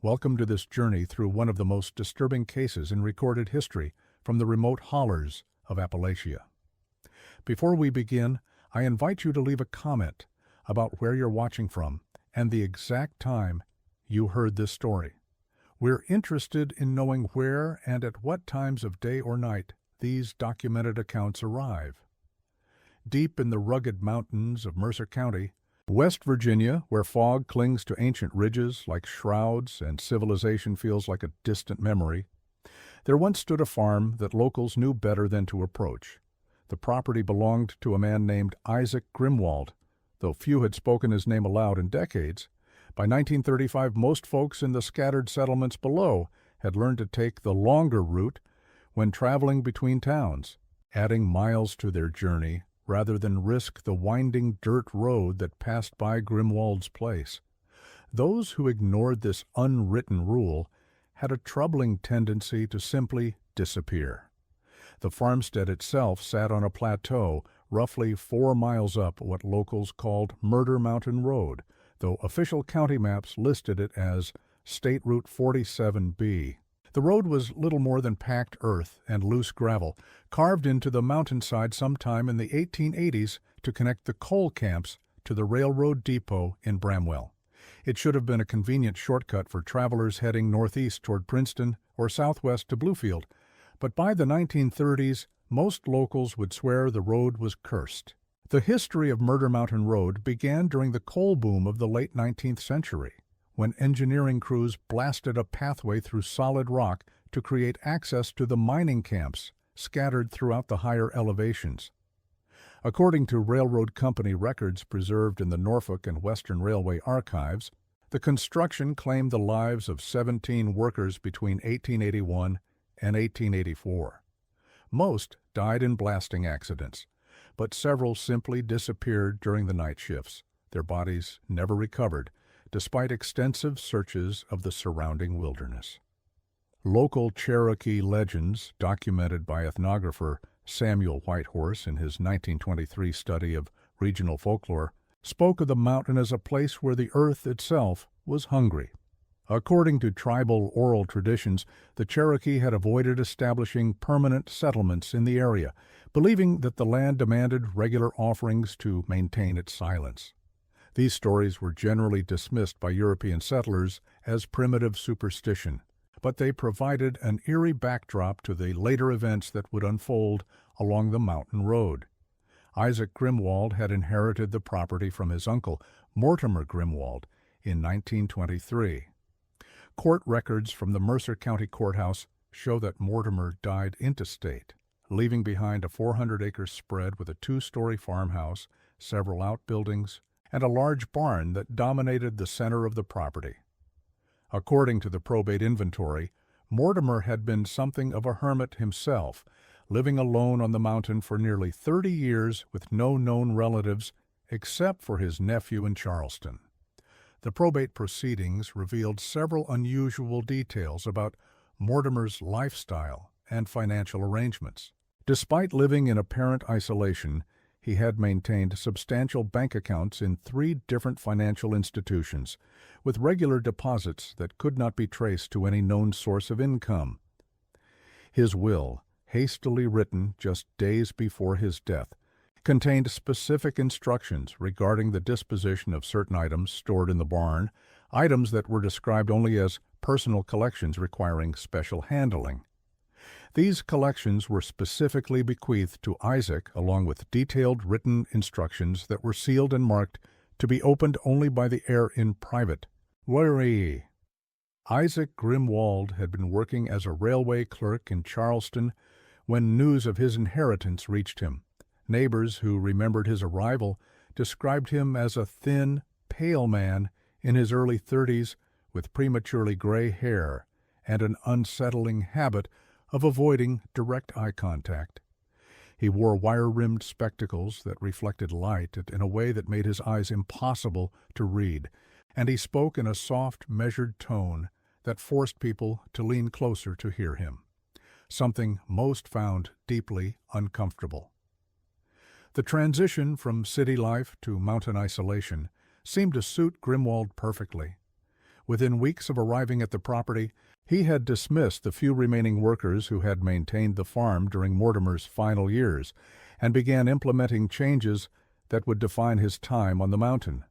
Welcome to this journey through one of the most disturbing cases in recorded history from the remote hollers of Appalachia. Before we begin, I invite you to leave a comment about where you're watching from and the exact time you heard this story. We're interested in knowing where and at what times of day or night these documented accounts arrive. Deep in the rugged mountains of Mercer County, West Virginia, where fog clings to ancient ridges like shrouds and civilization feels like a distant memory, there once stood a farm that locals knew better than to approach. The property belonged to a man named Isaac Grimwald. Though few had spoken his name aloud in decades, by 1935 most folks in the scattered settlements below had learned to take the longer route when traveling between towns, adding miles to their journey rather than risk the winding dirt road that passed by Grimwald's place. Those who ignored this unwritten rule had a troubling tendency to simply disappear. The farmstead itself sat on a plateau roughly 4 miles up what locals called Murder Mountain Road, though official county maps listed it as State Route 47B. The road was little more than packed earth and loose gravel, carved into the mountainside sometime in the 1880s to connect the coal camps to the railroad depot in Bramwell. It should have been a convenient shortcut for travelers heading northeast toward Princeton or southwest to Bluefield, but by the 1930s, most locals would swear the road was cursed. The history of Murder Mountain Road began during the coal boom of the late 19th century, when engineering crews blasted a pathway through solid rock to create access to the mining camps scattered throughout the higher elevations. According to railroad company records preserved in the Norfolk and Western Railway archives, the construction claimed the lives of 17 workers between 1881 and 1884. Most died in blasting accidents, but several simply disappeared during the night shifts, their bodies never recovered, despite extensive searches of the surrounding wilderness. Local Cherokee legends, documented by ethnographer Samuel Whitehorse in his 1923 study of regional folklore, spoke of the mountain as a place where the earth itself was hungry. According to tribal oral traditions, the Cherokee had avoided establishing permanent settlements in the area, believing that the land demanded regular offerings to maintain its silence. These stories were generally dismissed by European settlers as primitive superstition, but they provided an eerie backdrop to the later events that would unfold along the mountain road. Isaac Grimwald had inherited the property from his uncle, Mortimer Grimwald, in 1923. Court records from the Mercer County Courthouse show that Mortimer died intestate, leaving behind a 400-acre spread with a 2-story farmhouse, several outbuildings, and a large barn that dominated the center of the property. According to the probate inventory, Mortimer had been something of a hermit himself, living alone on the mountain for nearly 30 years with no known relatives except for his nephew in Charleston. The probate proceedings revealed several unusual details about Mortimer's lifestyle and financial arrangements. Despite living in apparent isolation, he had maintained substantial bank accounts in 3 different financial institutions, with regular deposits that could not be traced to any known source of income. His will, hastily written just days before his death, contained specific instructions regarding the disposition of certain items stored in the barn, items that were described only as personal collections requiring special handling. These collections were specifically bequeathed to Isaac along with detailed written instructions that were sealed and marked to be opened only by the heir in private. Eerie. Isaac Grimwald had been working as a railway clerk in Charleston when news of his inheritance reached him. Neighbors who remembered his arrival described him as a thin, pale man in his early 30s with prematurely gray hair and an unsettling habit of avoiding direct eye contact. He wore wire-rimmed spectacles that reflected light in a way that made his eyes impossible to read, and he spoke in a soft, measured tone that forced people to lean closer to hear him, something most found deeply uncomfortable. The transition from city life to mountain isolation seemed to suit Grimwald perfectly. Within weeks of arriving at the property, he had dismissed the few remaining workers who had maintained the farm during Mortimer's final years and began implementing changes that would define his time on the mountain.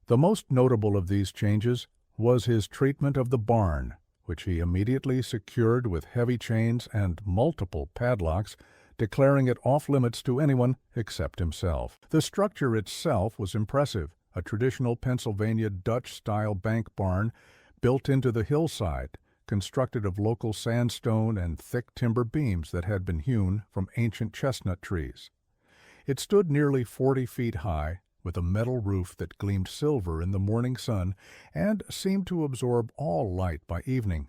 The most notable of these changes was his treatment of the barn, which he immediately secured with heavy chains and multiple padlocks, declaring it off-limits to anyone except himself. The structure itself was impressive, a traditional Pennsylvania Dutch-style bank barn built into the hillside, constructed of local sandstone and thick timber beams that had been hewn from ancient chestnut trees. It stood nearly 40 feet high, with a metal roof that gleamed silver in the morning sun and seemed to absorb all light by evening.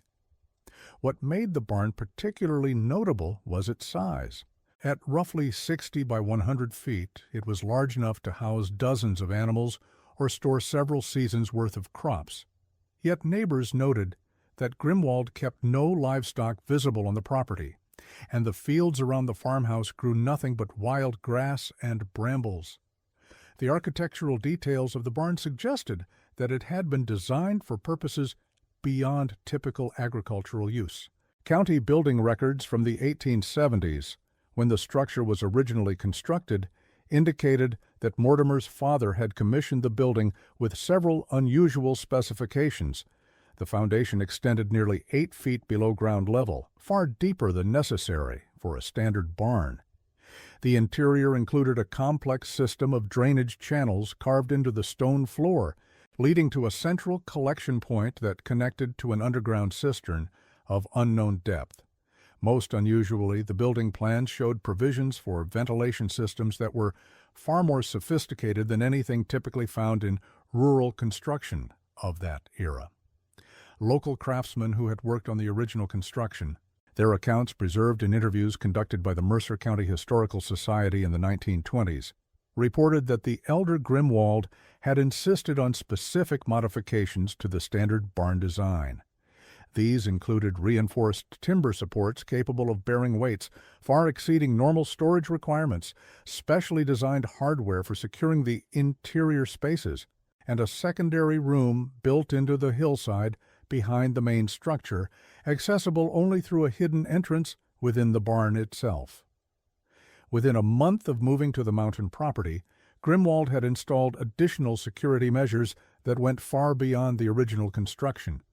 What made the barn particularly notable was its size. At roughly 60 by 100 feet, it was large enough to house dozens of animals or store several seasons' worth of crops. Yet neighbors noted that Grimwald kept no livestock visible on the property, and the fields around the farmhouse grew nothing but wild grass and brambles. The architectural details of the barn suggested that it had been designed for purposes beyond typical agricultural use. County building records from the 1870s, when the structure was originally constructed, indicated that Mortimer's father had commissioned the building with several unusual specifications. The foundation extended nearly 8 feet below ground level, far deeper than necessary for a standard barn. The interior included a complex system of drainage channels carved into the stone floor, leading to a central collection point that connected to an underground cistern of unknown depth. Most unusually, the building plans showed provisions for ventilation systems that were far more sophisticated than anything typically found in rural construction of that era. Local craftsmen who had worked on the original construction, their accounts preserved in interviews conducted by the Mercer County Historical Society in the 1920s, reported that the elder Grimwald had insisted on specific modifications to the standard barn design. These included reinforced timber supports capable of bearing weights far exceeding normal storage requirements, specially designed hardware for securing the interior spaces, and a secondary room built into the hillside behind the main structure, accessible only through a hidden entrance within the barn itself. Within a month of moving to the mountain property, Grimwald had installed additional security measures that went far beyond the original construction.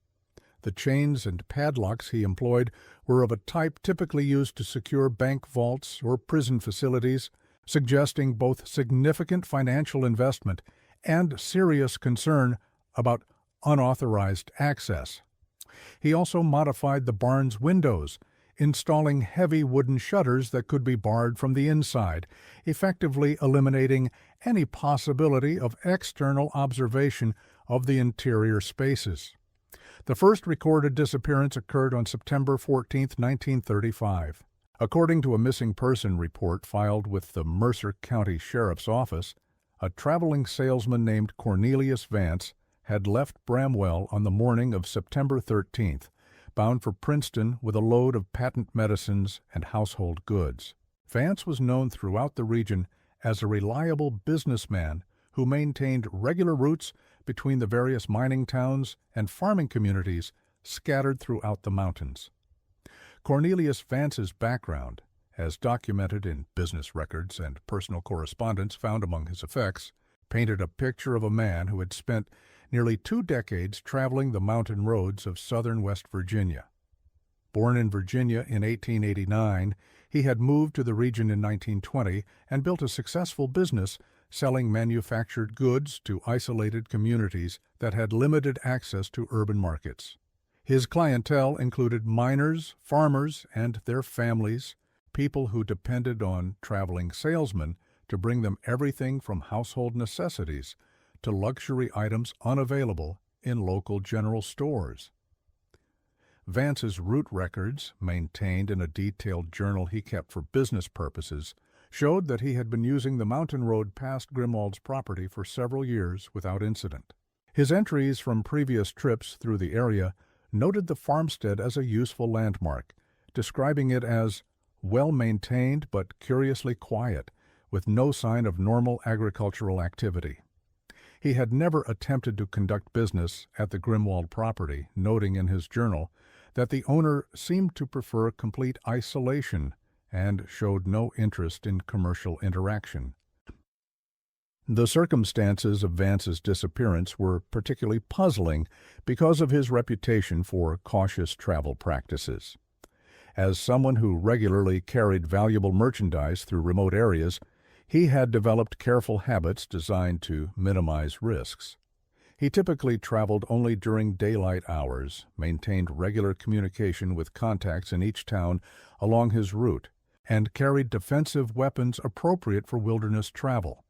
The chains and padlocks he employed were of a type typically used to secure bank vaults or prison facilities, suggesting both significant financial investment and serious concern about unauthorized access. He also modified the barn's windows, installing heavy wooden shutters that could be barred from the inside, effectively eliminating any possibility of external observation of the interior spaces. The first recorded disappearance occurred on September 14, 1935. According to a missing person report filed with the Mercer County Sheriff's Office, a traveling salesman named Cornelius Vance had left Bramwell on the morning of September 13th, bound for Princeton with a load of patent medicines and household goods. Vance was known throughout the region as a reliable businessman who maintained regular routes between the various mining towns and farming communities scattered throughout the mountains. Cornelius Vance's background, as documented in business records and personal correspondence found among his effects, painted a picture of a man who had spent nearly 2 decades traveling the mountain roads of southern West Virginia. Born in Virginia in 1889, he had moved to the region in 1920 and built a successful business selling manufactured goods to isolated communities that had limited access to urban markets. His clientele included miners, farmers, and their families, people who depended on traveling salesmen to bring them everything from household necessities to luxury items unavailable in local general stores. Vance's route records, maintained in a detailed journal he kept for business purposes, showed that he had been using the mountain road past Grimwald's property for several years without incident. His entries from previous trips through the area noted the farmstead as a useful landmark, describing it as well-maintained but curiously quiet, with no sign of normal agricultural activity. He had never attempted to conduct business at the Grimwald property, noting in his journal that the owner seemed to prefer complete isolation and showed no interest in commercial interaction. The circumstances of Vance's disappearance were particularly puzzling because of his reputation for cautious travel practices. As someone who regularly carried valuable merchandise through remote areas, he had developed careful habits designed to minimize risks. He typically traveled only during daylight hours, maintained regular communication with contacts in each town along his route, and carried defensive weapons appropriate for wilderness travel.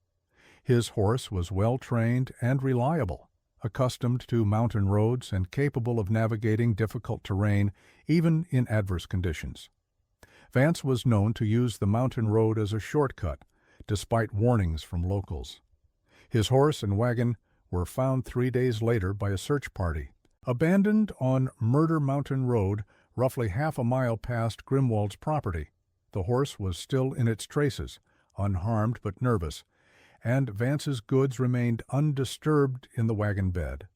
His horse was well-trained and reliable, accustomed to mountain roads and capable of navigating difficult terrain even in adverse conditions. Vance was known to use the mountain road as a shortcut, despite warnings from locals. His horse and wagon were found 3 days later by a search party, abandoned on Murder Mountain Road, roughly half a mile past Grimwald's property. The horse was still in its traces, unharmed but nervous, and Vance's goods remained undisturbed in the wagon bed.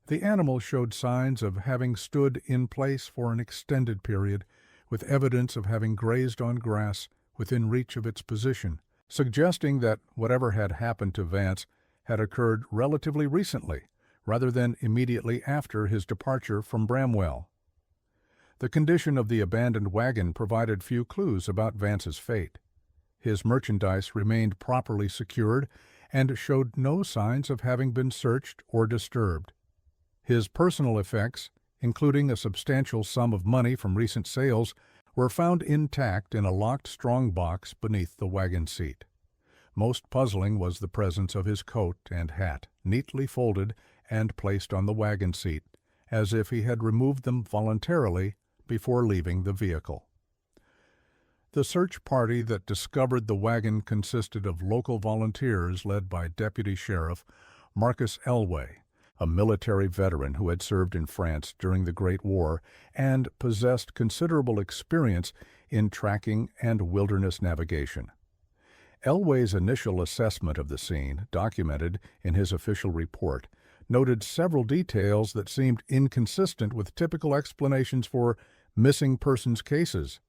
The animal showed signs of having stood in place for an extended period, with evidence of having grazed on grass within reach of its position, suggesting that whatever had happened to Vance had occurred relatively recently, rather than immediately after his departure from Bramwell. The condition of the abandoned wagon provided few clues about Vance's fate. His merchandise remained properly secured and showed no signs of having been searched or disturbed. His personal effects, including a substantial sum of money from recent sales, were found intact in a locked strong box beneath the wagon seat. Most puzzling was the presence of his coat and hat, neatly folded and placed on the wagon seat, as if he had removed them voluntarily before leaving the vehicle. The search party that discovered the wagon consisted of local volunteers led by Deputy Sheriff Marcus Elway, a military veteran who had served in France during the Great War and possessed considerable experience in tracking and wilderness navigation. Elway's initial assessment of the scene, documented in his official report, noted several details that seemed inconsistent with typical explanations for missing persons cases.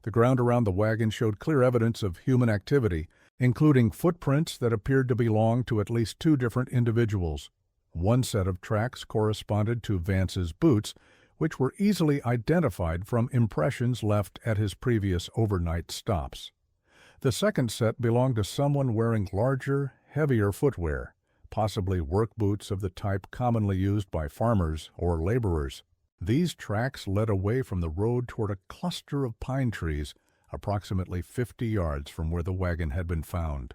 The ground around the wagon showed clear evidence of human activity, including footprints that appeared to belong to at least 2 different individuals. One set of tracks corresponded to Vance's boots, which were easily identified from impressions left at his previous overnight stops. The second set belonged to someone wearing larger, heavier footwear, possibly work boots of the type commonly used by farmers or laborers. These tracks led away from the road toward a cluster of pine trees, approximately 50 yards from where the wagon had been found.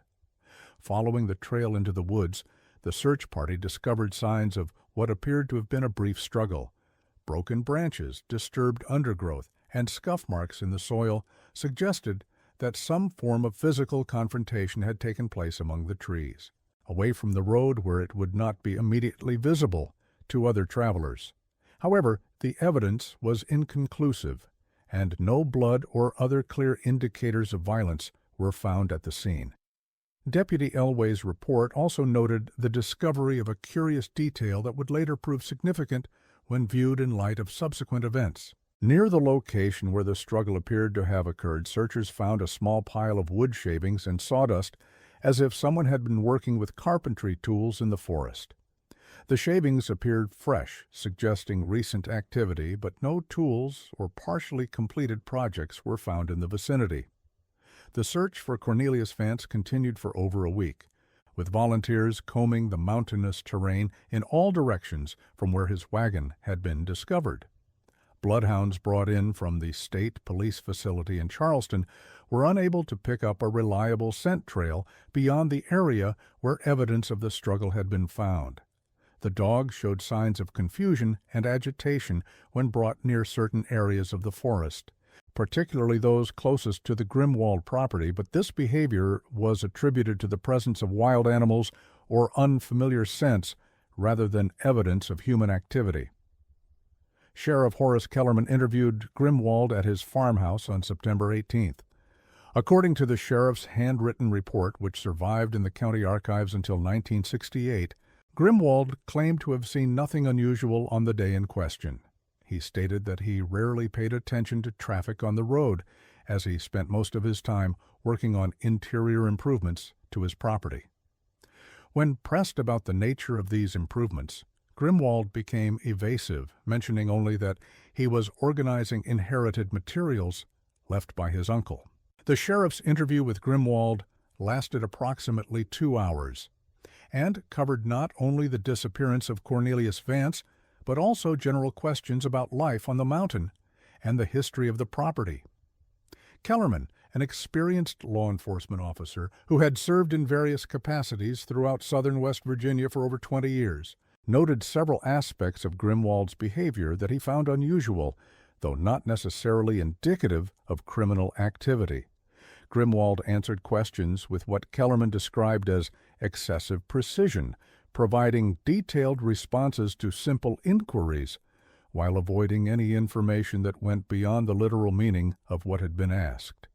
Following the trail into the woods, the search party discovered signs of what appeared to have been a brief struggle. Broken branches, disturbed undergrowth, and scuff marks in the soil suggested that some form of physical confrontation had taken place among the trees, away from the road where it would not be immediately visible to other travelers. However, the evidence was inconclusive, and no blood or other clear indicators of violence were found at the scene. Deputy Elway's report also noted the discovery of a curious detail that would later prove significant when viewed in light of subsequent events. Near the location where the struggle appeared to have occurred, searchers found a small pile of wood shavings and sawdust, as if someone had been working with carpentry tools in the forest. The shavings appeared fresh, suggesting recent activity, but no tools or partially completed projects were found in the vicinity. The search for Cornelius Vance continued for over a week, with volunteers combing the mountainous terrain in all directions from where his wagon had been discovered. Bloodhounds brought in from the state police facility in Charleston were unable to pick up a reliable scent trail beyond the area where evidence of the struggle had been found. The dog showed signs of confusion and agitation when brought near certain areas of the forest, particularly those closest to the Grimwald property, but this behavior was attributed to the presence of wild animals or unfamiliar scents rather than evidence of human activity. Sheriff Horace Kellerman interviewed Grimwald at his farmhouse on September 18th. According to the sheriff's handwritten report, which survived in the county archives until 1968, Grimwald claimed to have seen nothing unusual on the day in question. He stated that he rarely paid attention to traffic on the road, as he spent most of his time working on interior improvements to his property. When pressed about the nature of these improvements, Grimwald became evasive, mentioning only that he was organizing inherited materials left by his uncle. The sheriff's interview with Grimwald lasted approximately 2 hours and covered not only the disappearance of Cornelius Vance, but also general questions about life on the mountain and the history of the property. Kellerman, an experienced law enforcement officer who had served in various capacities throughout southern West Virginia for over 20 years, noted several aspects of Grimwald's behavior that he found unusual, though not necessarily indicative of criminal activity. Grimwald answered questions with what Kellerman described as excessive precision, providing detailed responses to simple inquiries, while avoiding any information that went beyond the literal meaning of what had been asked.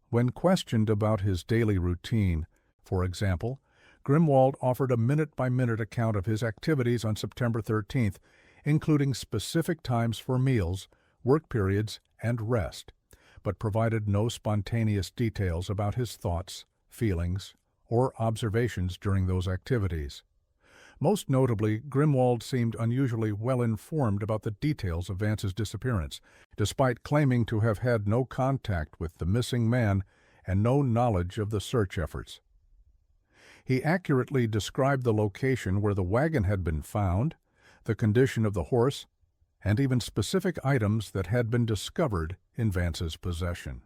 When questioned about his daily routine, for example, Grimwald offered a minute-by-minute account of his activities on September 13th, including specific times for meals, work periods, and rest, but provided no spontaneous details about his thoughts, feelings, or observations during those activities. Most notably, Grimwald seemed unusually well-informed about the details of Vance's disappearance, despite claiming to have had no contact with the missing man and no knowledge of the search efforts. He accurately described the location where the wagon had been found, the condition of the horse, and even specific items that had been discovered in Vance's possession.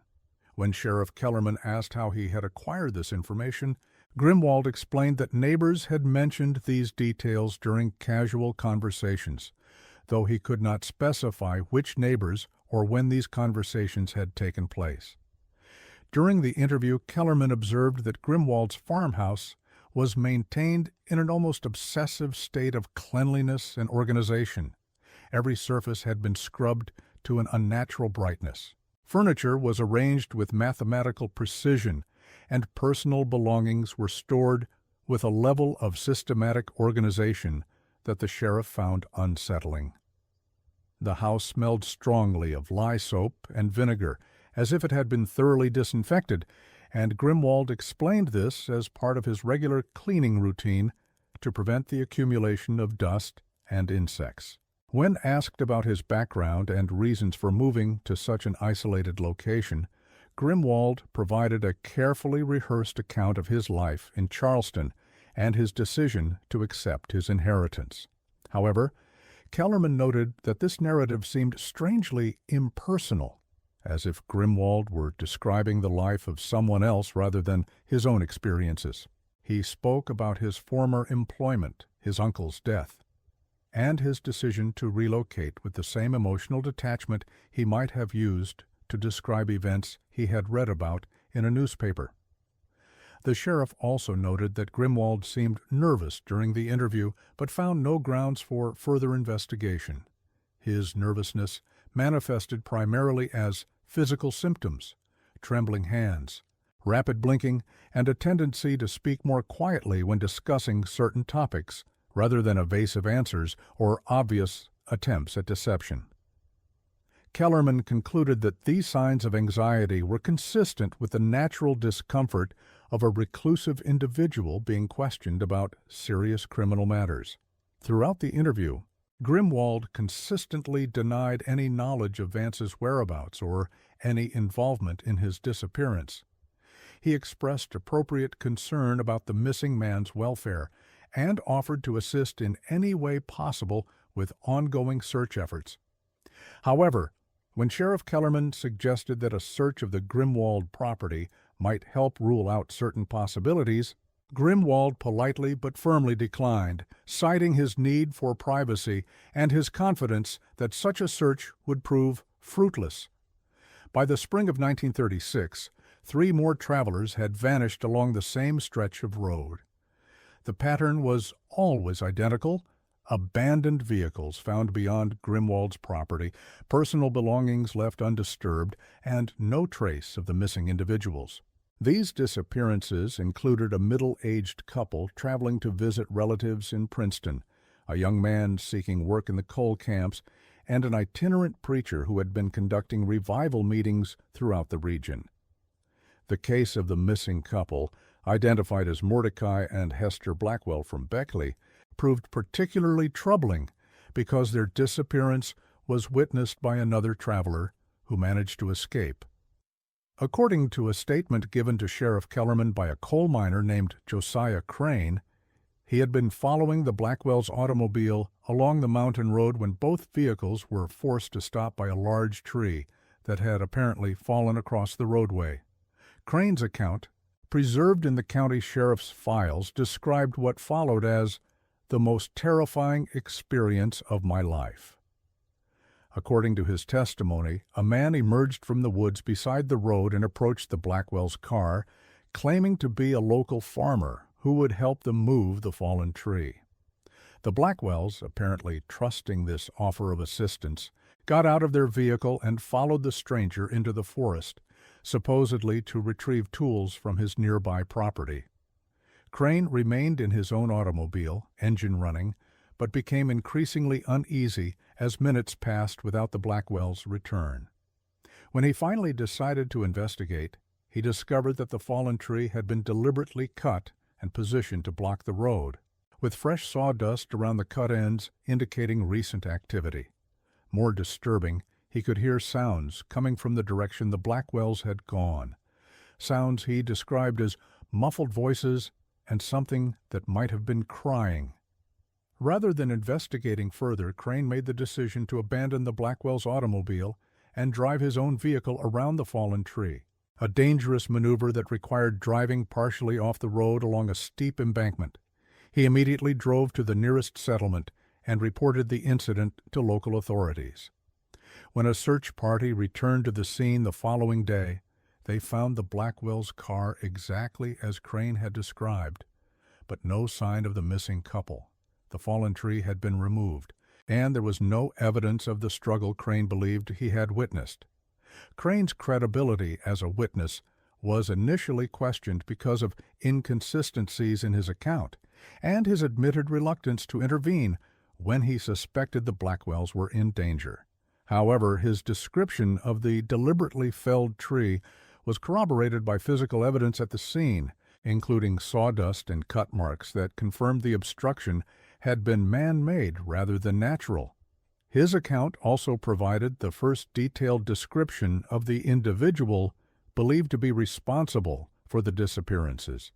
When Sheriff Kellerman asked how he had acquired this information, Grimwald explained that neighbors had mentioned these details during casual conversations, though he could not specify which neighbors or when these conversations had taken place. During the interview, Kellerman observed that Grimwald's farmhouse was maintained in an almost obsessive state of cleanliness and organization. Every surface had been scrubbed to an unnatural brightness. Furniture was arranged with mathematical precision, and personal belongings were stored with a level of systematic organization that the sheriff found unsettling. The house smelled strongly of lye soap and vinegar, as if it had been thoroughly disinfected, and Grimwald explained this as part of his regular cleaning routine to prevent the accumulation of dust and insects. When asked about his background and reasons for moving to such an isolated location, Grimwald provided a carefully rehearsed account of his life in Charleston and his decision to accept his inheritance. However, Kellerman noted that this narrative seemed strangely impersonal, as if Grimwald were describing the life of someone else rather than his own experiences. He spoke about his former employment, his uncle's death, and his decision to relocate with the same emotional detachment he might have used to describe events he had read about in a newspaper. The sheriff also noted that Grimwald seemed nervous during the interview, but found no grounds for further investigation. His nervousness manifested primarily as physical symptoms, trembling hands, rapid blinking, and a tendency to speak more quietly when discussing certain topics, rather than evasive answers or obvious attempts at deception. Kellerman concluded that these signs of anxiety were consistent with the natural discomfort of a reclusive individual being questioned about serious criminal matters. Throughout the interview, Grimwald consistently denied any knowledge of Vance's whereabouts or any involvement in his disappearance. He expressed appropriate concern about the missing man's welfare and offered to assist in any way possible with ongoing search efforts. However, when Sheriff Kellerman suggested that a search of the Grimwald property might help rule out certain possibilities, Grimwald politely but firmly declined, citing his need for privacy and his confidence that such a search would prove fruitless. By the spring of 1936, 3 more travelers had vanished along the same stretch of road. The pattern was always identical: abandoned vehicles found beyond Grimwald's property, personal belongings left undisturbed, and no trace of the missing individuals. These disappearances included a middle-aged couple traveling to visit relatives in Princeton, a young man seeking work in the coal camps, and an itinerant preacher who had been conducting revival meetings throughout the region. The case of the missing couple, identified as Mordecai and Hester Blackwell from Beckley, proved particularly troubling because their disappearance was witnessed by another traveler who managed to escape. According to a statement given to Sheriff Kellerman by a coal miner named Josiah Crane, he had been following the Blackwells' automobile along the mountain road when both vehicles were forced to stop by a large tree that had apparently fallen across the roadway. Crane's account, preserved in the county sheriff's files, described what followed as the most terrifying experience of my life. According to his testimony, a man emerged from the woods beside the road and approached the Blackwells' car, claiming to be a local farmer who would help them move the fallen tree. The Blackwells, apparently trusting this offer of assistance, got out of their vehicle and followed the stranger into the forest, supposedly to retrieve tools from his nearby property. Crane remained in his own automobile, engine running, but became increasingly uneasy as minutes passed without the Blackwells' return. When he finally decided to investigate, he discovered that the fallen tree had been deliberately cut and positioned to block the road, with fresh sawdust around the cut ends indicating recent activity. More disturbing, he could hear sounds coming from the direction the Blackwells had gone, sounds he described as muffled voices and something that might have been crying. Rather than investigating further, Crane made the decision to abandon the Blackwells' automobile and drive his own vehicle around the fallen tree, a dangerous maneuver that required driving partially off the road along a steep embankment. He immediately drove to the nearest settlement and reported the incident to local authorities. When a search party returned to the scene the following day, they found the Blackwells' car exactly as Crane had described, but no sign of the missing couple. The fallen tree had been removed, and there was no evidence of the struggle Crane believed he had witnessed. Crane's credibility as a witness was initially questioned because of inconsistencies in his account and his admitted reluctance to intervene when he suspected the Blackwells were in danger. However, his description of the deliberately felled tree was corroborated by physical evidence at the scene, including sawdust and cut marks that confirmed the obstruction had been man-made rather than natural. His account also provided the first detailed description of the individual believed to be responsible for the disappearances.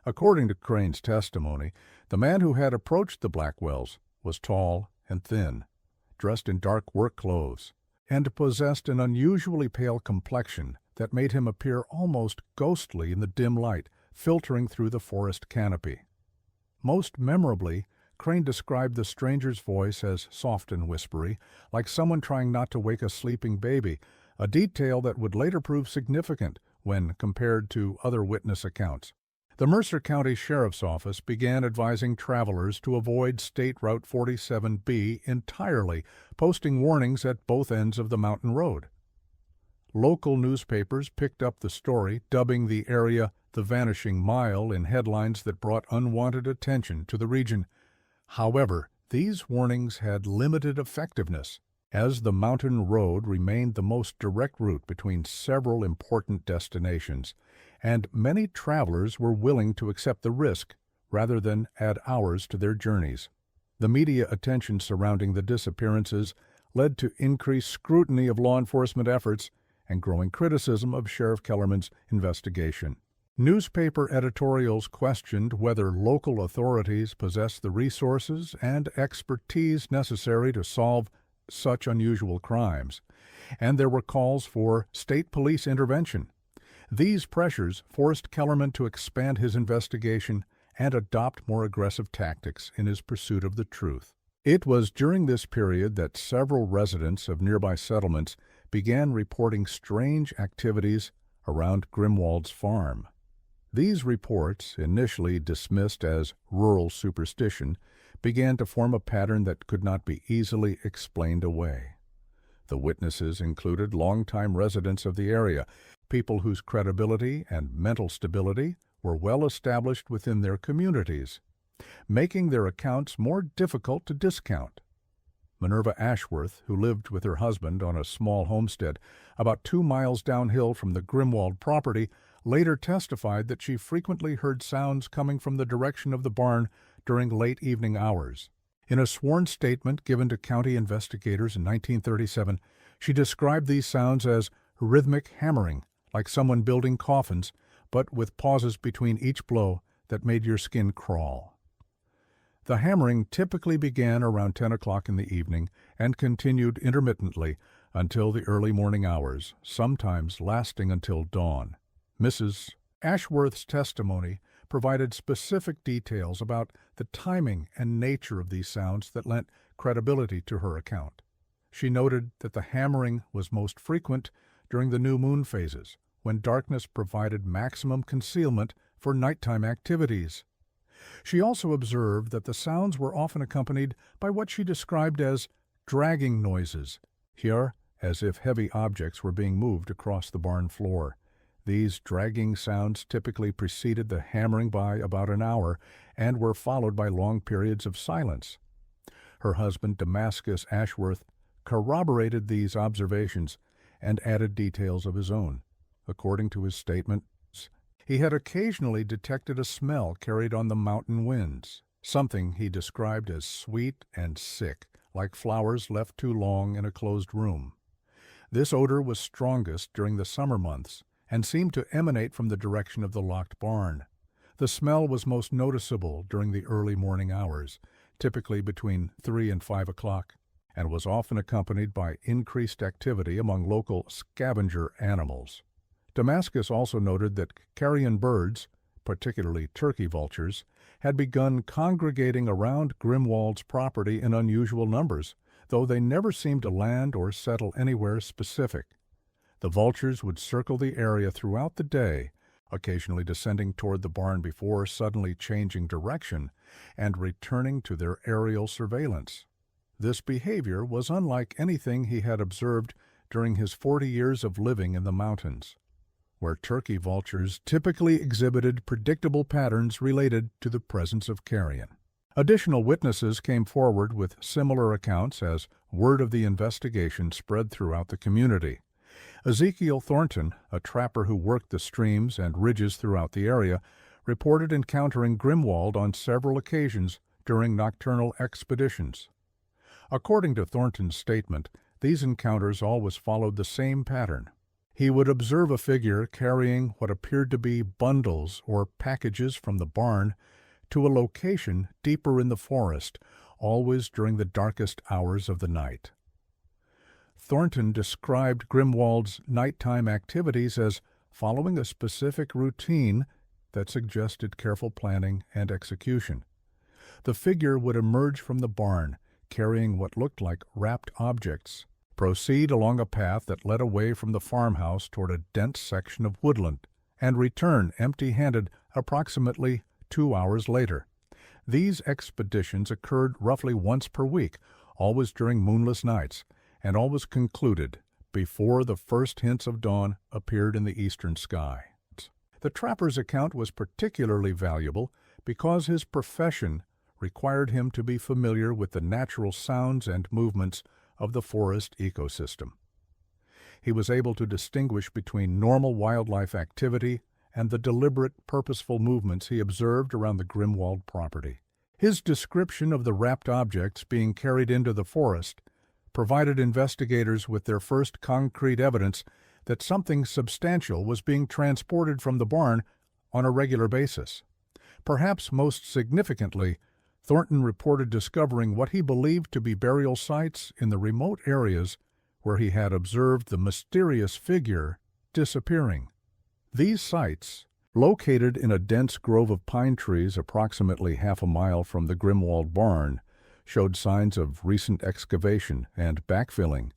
According to Crane's testimony, the man who had approached the Blackwells was tall and thin, dressed in dark work clothes, and possessed an unusually pale complexion that made him appear almost ghostly in the dim light filtering through the forest canopy. Most memorably, Crane described the stranger's voice as soft and whispery, like someone trying not to wake a sleeping baby, a detail that would later prove significant when compared to other witness accounts. The Mercer County Sheriff's Office began advising travelers to avoid State Route 47B entirely, posting warnings at both ends of the mountain road. Local newspapers picked up the story, dubbing the area the Vanishing Mile in headlines that brought unwanted attention to the region. However, these warnings had limited effectiveness, as the mountain road remained the most direct route between several important destinations, and many travelers were willing to accept the risk rather than add hours to their journeys. The media attention surrounding the disappearances led to increased scrutiny of law enforcement efforts and growing criticism of Sheriff Kellerman's investigation. Newspaper editorials questioned whether local authorities possessed the resources and expertise necessary to solve such unusual crimes, and there were calls for state police intervention. These pressures forced Kellerman to expand his investigation and adopt more aggressive tactics in his pursuit of the truth. It was during this period that several residents of nearby settlements began reporting strange activities around Grimwald's farm. These reports, initially dismissed as rural superstition, began to form a pattern that could not be easily explained away. The witnesses included longtime residents of the area, people whose credibility and mental stability were well established within their communities, making their accounts more difficult to discount. Minerva Ashworth, who lived with her husband on a small homestead about 2 miles downhill from the Grimwald property, later testified that she frequently heard sounds coming from the direction of the barn during late evening hours. In a sworn statement given to county investigators in 1937, she described these sounds as rhythmic hammering, like someone building coffins, but with pauses between each blow that made your skin crawl. The hammering typically began around 10 o'clock in the evening and continued intermittently until the early morning hours, sometimes lasting until dawn. Mrs. Ashworth's testimony provided specific details about the timing and nature of these sounds that lent credibility to her account. She noted that the hammering was most frequent during the new moon phases, when darkness provided maximum concealment for nighttime activities. She also observed that the sounds were often accompanied by what she described as dragging noises, here as if heavy objects were being moved across the barn floor. These dragging sounds typically preceded the hammering by about an hour and were followed by long periods of silence. Her husband, Damascus Ashworth, corroborated these observations and added details of his own. According to his statement, he had occasionally detected a smell carried on the mountain winds, something he described as sweet and sick, like flowers left too long in a closed room. This odor was strongest during the summer months and seemed to emanate from the direction of the locked barn. The smell was most noticeable during the early morning hours, typically between 3 and 5 o'clock, and was often accompanied by increased activity among local scavenger animals. Damascus also noted that carrion birds, particularly turkey vultures, had begun congregating around Grimwald's property in unusual numbers, though they never seemed to land or settle anywhere specific. The vultures would circle the area throughout the day, occasionally descending toward the barn before suddenly changing direction and returning to their aerial surveillance. This behavior was unlike anything he had observed during his 40 years of living in the mountains, where turkey vultures typically exhibited predictable patterns related to the presence of carrion. Additional witnesses came forward with similar accounts as word of the investigation spread throughout the community. Ezekiel Thornton, a trapper who worked the streams and ridges throughout the area, reported encountering Grimwald on several occasions during nocturnal expeditions. According to Thornton's statement, these encounters always followed the same pattern. He would observe a figure carrying what appeared to be bundles or packages from the barn to a location deeper in the forest, always during the darkest hours of the night. Thornton described Grimwald's nighttime activities as following a specific routine that suggested careful planning and execution. The figure would emerge from the barn, carrying what looked like wrapped objects, proceed along a path that led away from the farmhouse toward a dense section of woodland, and return empty-handed approximately 2 hours later. These expeditions occurred roughly once per week, always during moonless nights, and always concluded before the first hints of dawn appeared in the eastern sky. The trapper's account was particularly valuable because his profession required him to be familiar with the natural sounds and movements of the forest ecosystem. He was able to distinguish between normal wildlife activity and the deliberate, purposeful movements he observed around the Grimwald property. His description of the wrapped objects being carried into the forest provided investigators with their first concrete evidence that something substantial was being transported from the barn on a regular basis. Perhaps most significantly, Thornton reported discovering what he believed to be burial sites in the remote areas where he had observed the mysterious figure disappearing. These sites, located in a dense grove of pine trees approximately half a mile from the Grimwald barn, showed signs of recent excavation and backfilling.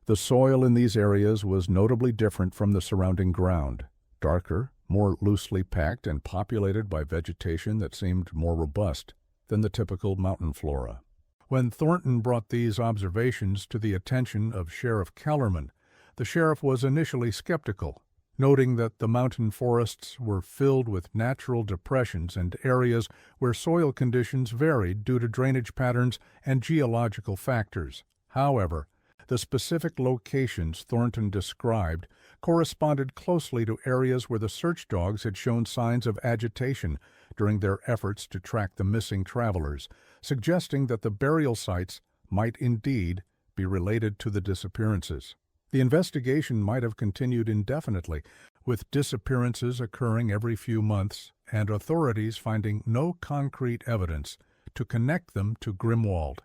The soil in these areas was notably different from the surrounding ground, darker, more loosely packed, and populated by vegetation that seemed more robust than the typical mountain flora. When Thornton brought these observations to the attention of Sheriff Kellerman, the sheriff was initially skeptical, noting that the mountain forests were filled with natural depressions and areas where soil conditions varied due to drainage patterns and geological factors. However, the specific locations Thornton described corresponded closely to areas where the search dogs had shown signs of agitation during their efforts to track the missing travelers, suggesting that the burial sites might indeed be related to the disappearances. The investigation might have continued indefinitely, with disappearances occurring every few months and authorities finding no concrete evidence to connect them to Grimwald,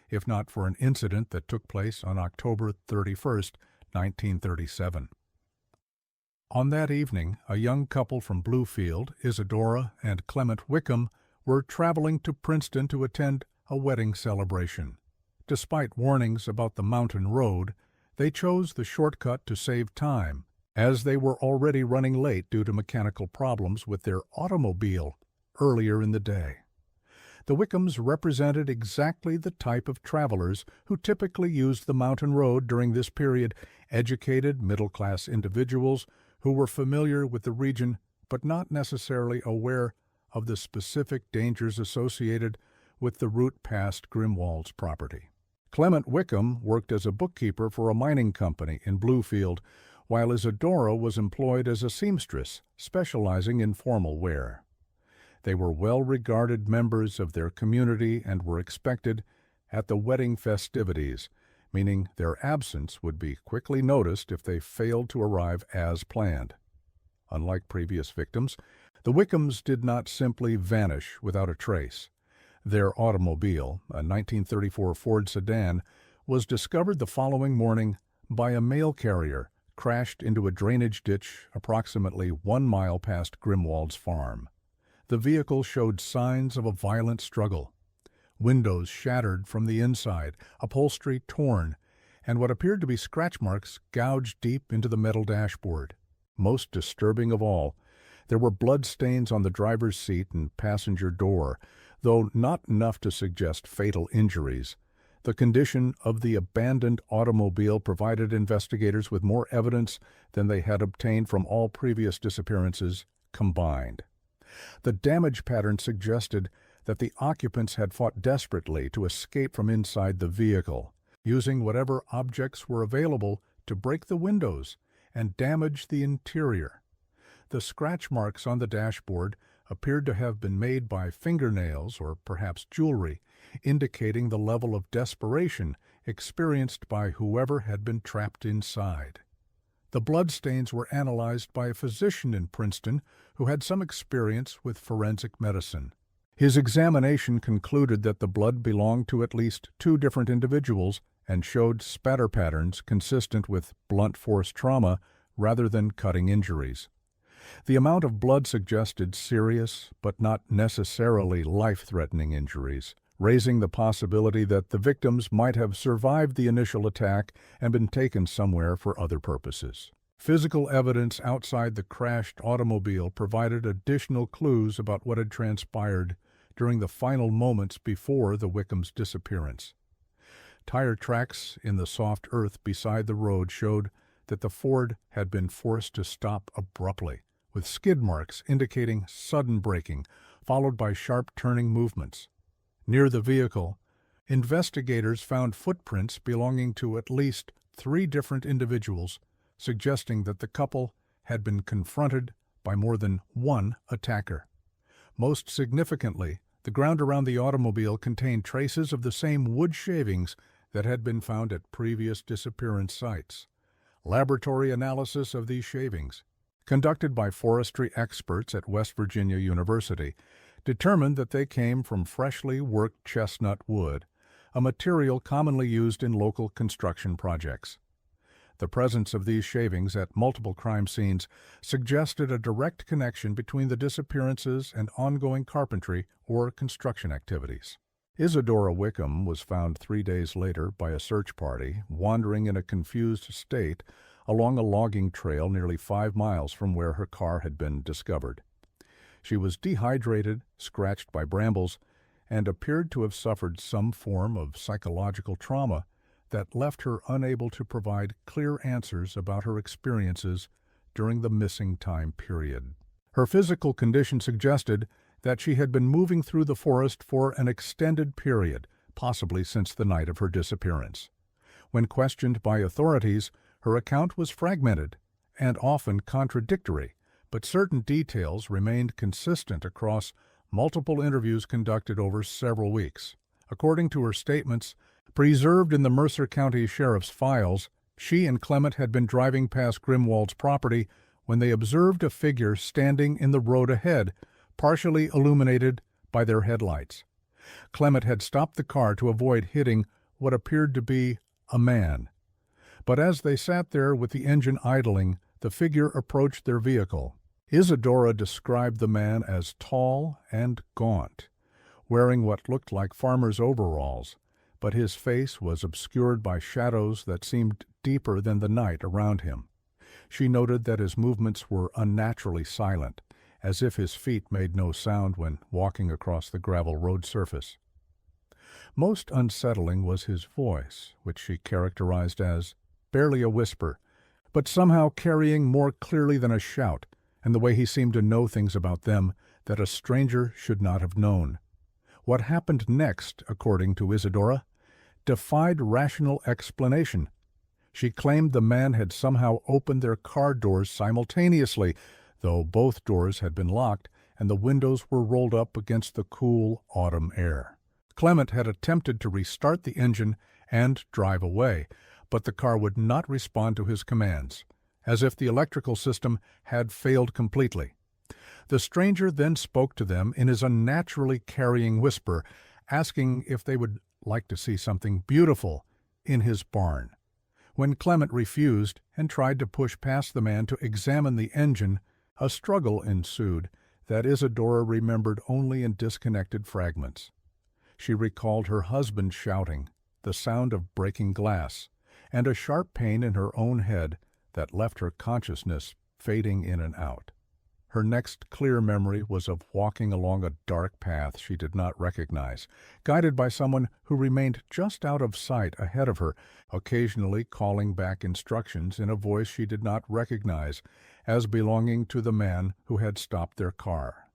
if not for an incident that took place on October 31st, 1937. On that evening, a young couple from Bluefield, Isadora and Clement Wickham, were traveling to Princeton to attend a wedding celebration. Despite warnings about the mountain road, they chose the shortcut to save time, as they were already running late due to mechanical problems with their automobile earlier in the day. The Wickhams represented exactly the type of travelers who typically used the mountain road during this period, educated, middle-class individuals who were familiar with the region but not necessarily aware of the specific dangers associated with the route past Grimwald's property. Clement Wickham worked as a bookkeeper for a mining company in Bluefield, while Isadora was employed as a seamstress, specializing in formal wear. They were well-regarded members of their community and were expected at the wedding festivities, meaning their absence would be quickly noticed if they failed to arrive as planned. Unlike previous victims, the Wickhams did not simply vanish without a trace. Their automobile, a 1934 Ford sedan, was discovered the following morning by a mail carrier crashed into a drainage ditch approximately 1 mile past Grimwald's farm. The vehicle showed signs of a violent struggle. Windows shattered from the inside, upholstery torn, and what appeared to be scratch marks gouged deep into the metal dashboard. Most disturbing of all, there were blood stains on the driver's seat and passenger door, though not enough to suggest fatal injuries. The condition of the abandoned automobile provided investigators with more evidence than they had obtained from all previous disappearances combined. The damage pattern suggested that the occupants had fought desperately to escape from inside the vehicle, using whatever objects were available to break the windows and damage the interior. The scratch marks on the dashboard appeared to have been made by fingernails or perhaps jewelry, indicating the level of desperation experienced by whoever had been trapped inside. The bloodstains were analyzed by a physician in Princeton who had some experience with forensic medicine. His examination concluded that the blood belonged to at least 2 different individuals and showed spatter patterns consistent with blunt force trauma rather than cutting injuries. The amount of blood suggested serious but not necessarily life-threatening injuries, raising the possibility that the victims might have survived the initial attack and been taken somewhere for other purposes. Physical evidence outside the crashed automobile provided additional clues about what had transpired during the final moments before the Wickhams' disappearance. Tire tracks in the soft earth beside the road showed that the Ford had been forced to stop abruptly, with skid marks indicating sudden braking, followed by sharp turning movements. Near the vehicle, investigators found footprints belonging to at least 3 different individuals, suggesting that the couple had been confronted by more than one attacker. Most significantly, the ground around the automobile contained traces of the same wood shavings that had been found at previous disappearance sites. Laboratory analysis of these shavings, conducted by forestry experts at West Virginia University, determined that they came from freshly worked chestnut wood, a material commonly used in local construction projects. The presence of these shavings at multiple crime scenes suggested a direct connection between the disappearances and ongoing carpentry or construction activities. Isadora Wickham was found 3 days later by a search party, wandering in a confused state along a logging trail nearly 5 miles from where her car had been discovered. She was dehydrated, scratched by brambles, and appeared to have suffered some form of psychological trauma that left her unable to provide clear answers about her experiences during the missing time period. Her physical condition suggested that she had been moving through the forest for an extended period, possibly since the night of her disappearance. When questioned by authorities, her account was fragmented and often contradictory, but certain details remained consistent across multiple interviews conducted over several weeks. According to her statements, preserved in the Mercer County Sheriff's files, she and Clement had been driving past Grimwald's property when they observed a figure standing in the road ahead, partially illuminated by their headlights. Clement had stopped the car to avoid hitting what appeared to be a man. But as they sat there with the engine idling, the figure approached their vehicle. Isadora described the man as tall and gaunt, wearing what looked like farmer's overalls, but his face was obscured by shadows that seemed deeper than the night around him. She noted that his movements were unnaturally silent, as if his feet made no sound when walking across the gravel road surface. Most unsettling was his voice, which she characterized as barely a whisper, but somehow carrying more clearly than a shout, and the way he seemed to know things about them that a stranger should not have known. What happened next, according to Isadora, defied rational explanation. She claimed the man had somehow opened their car doors simultaneously, though both doors had been locked and the windows were rolled up against the cool autumn air. Clement had attempted to restart the engine and drive away, but the car would not respond to his commands, as if the electrical system had failed completely. The stranger then spoke to them in his unnaturally carrying whisper, asking if they would like to see something beautiful in his barn. When Clement refused and tried to push past the man to examine the engine, a struggle ensued that Isadora remembered only in disconnected fragments. She recalled her husband shouting, the sound of breaking glass, and a sharp pain in her own head that left her consciousness fading in and out. Her next clear memory was of walking along a dark path she did not recognize, guided by someone who remained just out of sight ahead of her, occasionally calling back instructions in a voice she did not recognize as belonging to the man who had stopped their car.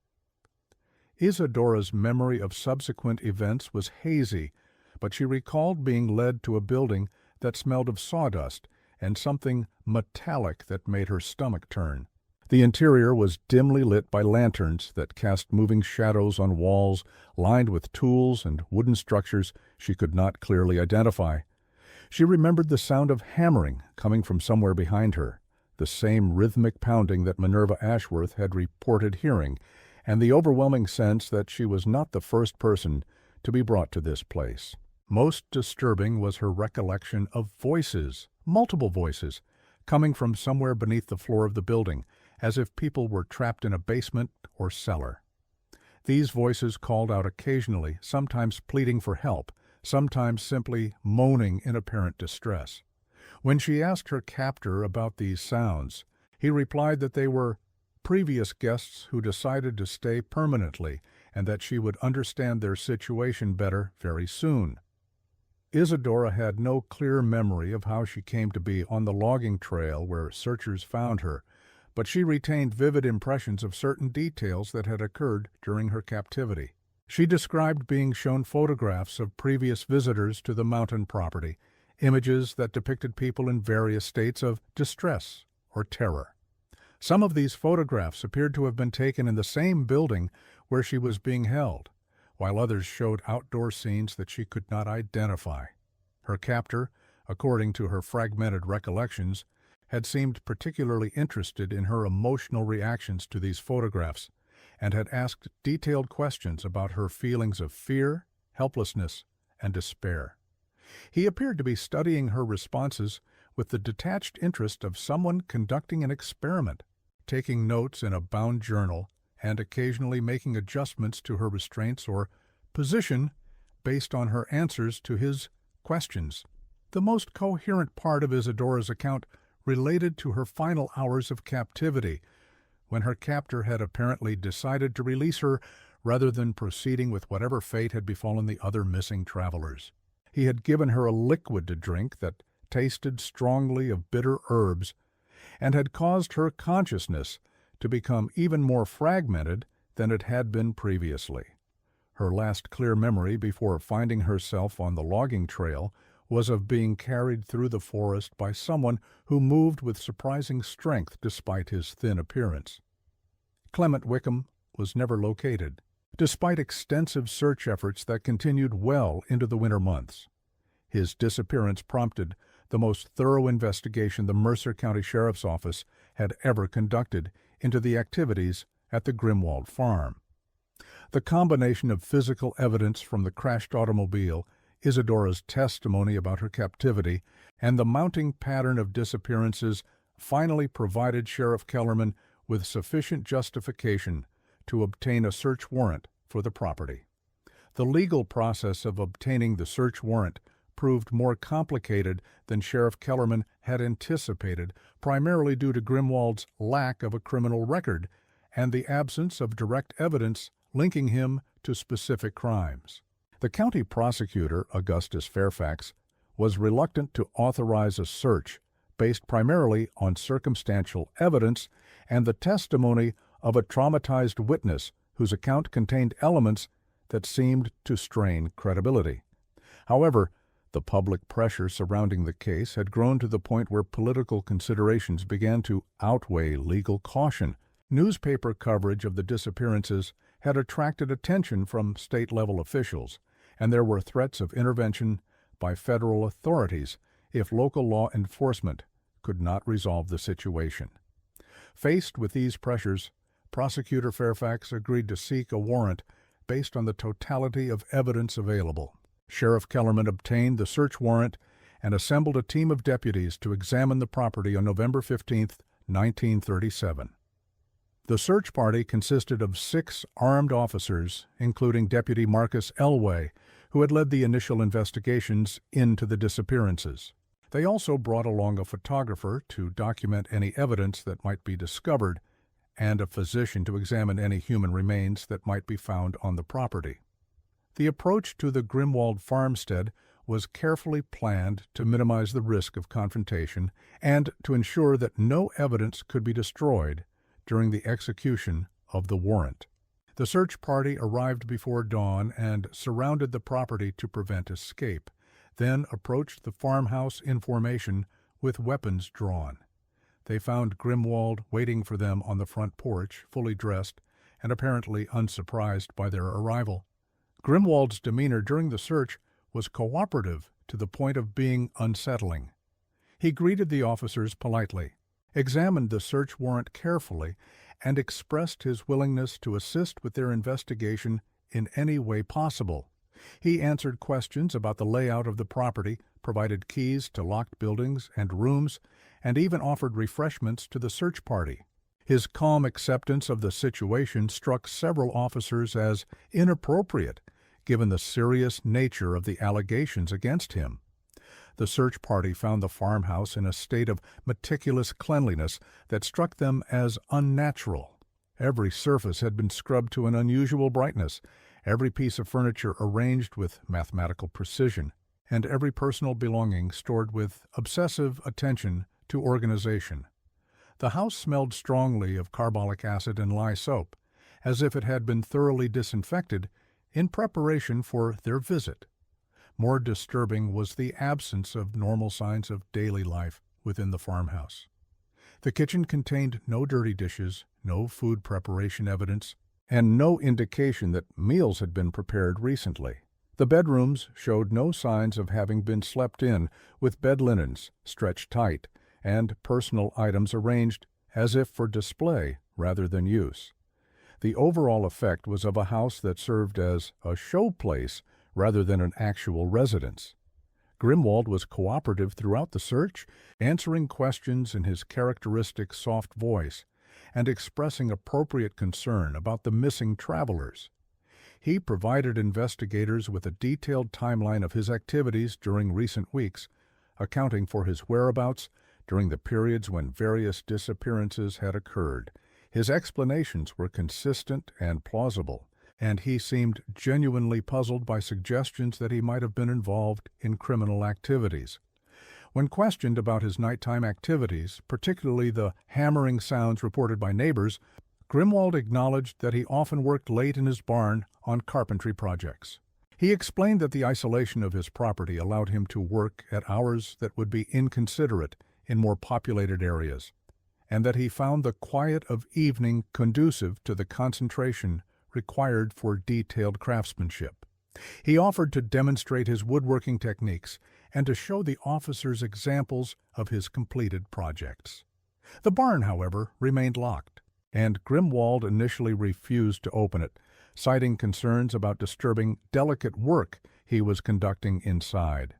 Isadora's memory of subsequent events was hazy, but she recalled being led to a building that smelled of sawdust and something metallic that made her stomach turn. The interior was dimly lit by lanterns that cast moving shadows on walls lined with tools and wooden structures she could not clearly identify. She remembered the sound of hammering coming from somewhere behind her, the same rhythmic pounding that Minerva Ashworth had reported hearing, and the overwhelming sense that she was not the first person to be brought to this place. Most disturbing was her recollection of voices, multiple voices, coming from somewhere beneath the floor of the building, as if people were trapped in a basement or cellar. These voices called out occasionally, sometimes pleading for help, sometimes simply moaning in apparent distress. When she asked her captor about these sounds, he replied that they were previous guests who decided to stay permanently and that she would understand their situation better very soon. Isadora had no clear memory of how she came to be on the logging trail where searchers found her, but she retained vivid impressions of certain details that had occurred during her captivity. She described being shown photographs of previous visitors to the mountain property, images that depicted people in various states of distress or terror. Some of these photographs appeared to have been taken in the same building where she was being held, while others showed outdoor scenes that she could not identify. Her captor, according to her fragmented recollections, had seemed particularly interested in her emotional reactions to these photographs and had asked detailed questions about her feelings of fear, helplessness, and despair. He appeared to be studying her responses with the detached interest of someone conducting an experiment, taking notes in a bound journal and occasionally making adjustments to her restraints or position based on her answers to his questions. The most coherent part of Isadora's account related to her final hours of captivity, when her captor had apparently decided to release her rather than proceeding with whatever fate had befallen the other missing travelers. He had given her a liquid to drink that tasted strongly of bitter herbs and had caused her consciousness to become even more fragmented than it had been previously. Her last clear memory before finding herself on the logging trail was of being carried through the forest by someone who moved with surprising strength despite his thin appearance. Clement Wickham was never located, despite extensive search efforts that continued well into the winter months. His disappearance prompted the most thorough investigation the Mercer County Sheriff's Office had ever conducted into the activities at the Grimwald farm. The combination of physical evidence from the crashed automobile, Isadora's testimony about her captivity, and the mounting pattern of disappearances finally provided Sheriff Kellerman with sufficient justification to obtain a search warrant for the property. The legal process of obtaining the search warrant proved more complicated than Sheriff Kellerman had anticipated, primarily due to Grimwald's lack of a criminal record and the absence of direct evidence linking him to specific crimes. The county prosecutor, Augustus Fairfax, was reluctant to authorize a search based primarily on circumstantial evidence and the testimony of a traumatized witness whose account contained elements that seemed to strain credibility. However, the public pressure surrounding the case had grown to the point where political considerations began to outweigh legal caution. Newspaper coverage of the disappearances had attracted attention from state-level officials, and there were threats of intervention by federal authorities if local law enforcement could not resolve the situation. Faced with these pressures, Prosecutor Fairfax agreed to seek a warrant based on the totality of evidence available. Sheriff Kellerman obtained the search warrant and assembled a team of deputies to examine the property on November 15, 1937. The search party consisted of 6 armed officers, including Deputy Marcus Elway, who had led the initial investigations into the disappearances. They also brought along a photographer to document any evidence that might be discovered, and a physician to examine any human remains that might be found on the property. The approach to the Grimwald farmstead was carefully planned to minimize the risk of confrontation and to ensure that no evidence could be destroyed during the execution of the warrant. The search party arrived before dawn and surrounded the property to prevent escape, then approached the farmhouse in formation with weapons drawn. They found Grimwald waiting for them on the front porch, fully dressed and apparently unsurprised by their arrival. Grimwald's demeanor during the search was cooperative to the point of being unsettling. He greeted the officers politely, examined the search warrant carefully, and expressed his willingness to assist with their investigation in any way possible. He answered questions about the layout of the property, provided keys to locked buildings and rooms, and even offered refreshments to the search party. His calm acceptance of the situation struck several officers as inappropriate, given the serious nature of the allegations against him. The search party found the farmhouse in a state of meticulous cleanliness that struck them as unnatural. Every surface had been scrubbed to an unusual brightness, every piece of furniture arranged with mathematical precision, and every personal belonging stored with obsessive attention to organization. The house smelled strongly of carbolic acid and lye soap, as if it had been thoroughly disinfected in preparation for their visit. More disturbing was the absence of normal signs of daily life within the farmhouse. The kitchen contained no dirty dishes, no food preparation evidence, and no indication that meals had been prepared recently. The bedrooms showed no signs of having been slept in, with bed linens stretched tight and personal items arranged as if for display rather than use. The overall effect was of a house that served as a showplace rather than an actual residence. Grimwald was cooperative throughout the search, answering questions in his characteristic soft voice and expressing appropriate concern about the missing travelers. He provided investigators with a detailed timeline of his activities during recent weeks, accounting for his whereabouts during the periods when various disappearances had occurred. His explanations were consistent and plausible, and he seemed genuinely puzzled by suggestions that he might have been involved in criminal activities. When questioned about his nighttime activities, particularly the hammering sounds reported by neighbors, Grimwald acknowledged that he often worked late in his barn on carpentry projects. He explained that the isolation of his property allowed him to work at hours that would be inconsiderate in more populated areas, and that he found the quiet of evening conducive to the concentration required for detailed craftsmanship. He offered to demonstrate his woodworking techniques and to show the officers examples of his completed projects. The barn, however, remained locked, and Grimwald initially refused to open it, citing concerns about disturbing delicate work he was conducting inside.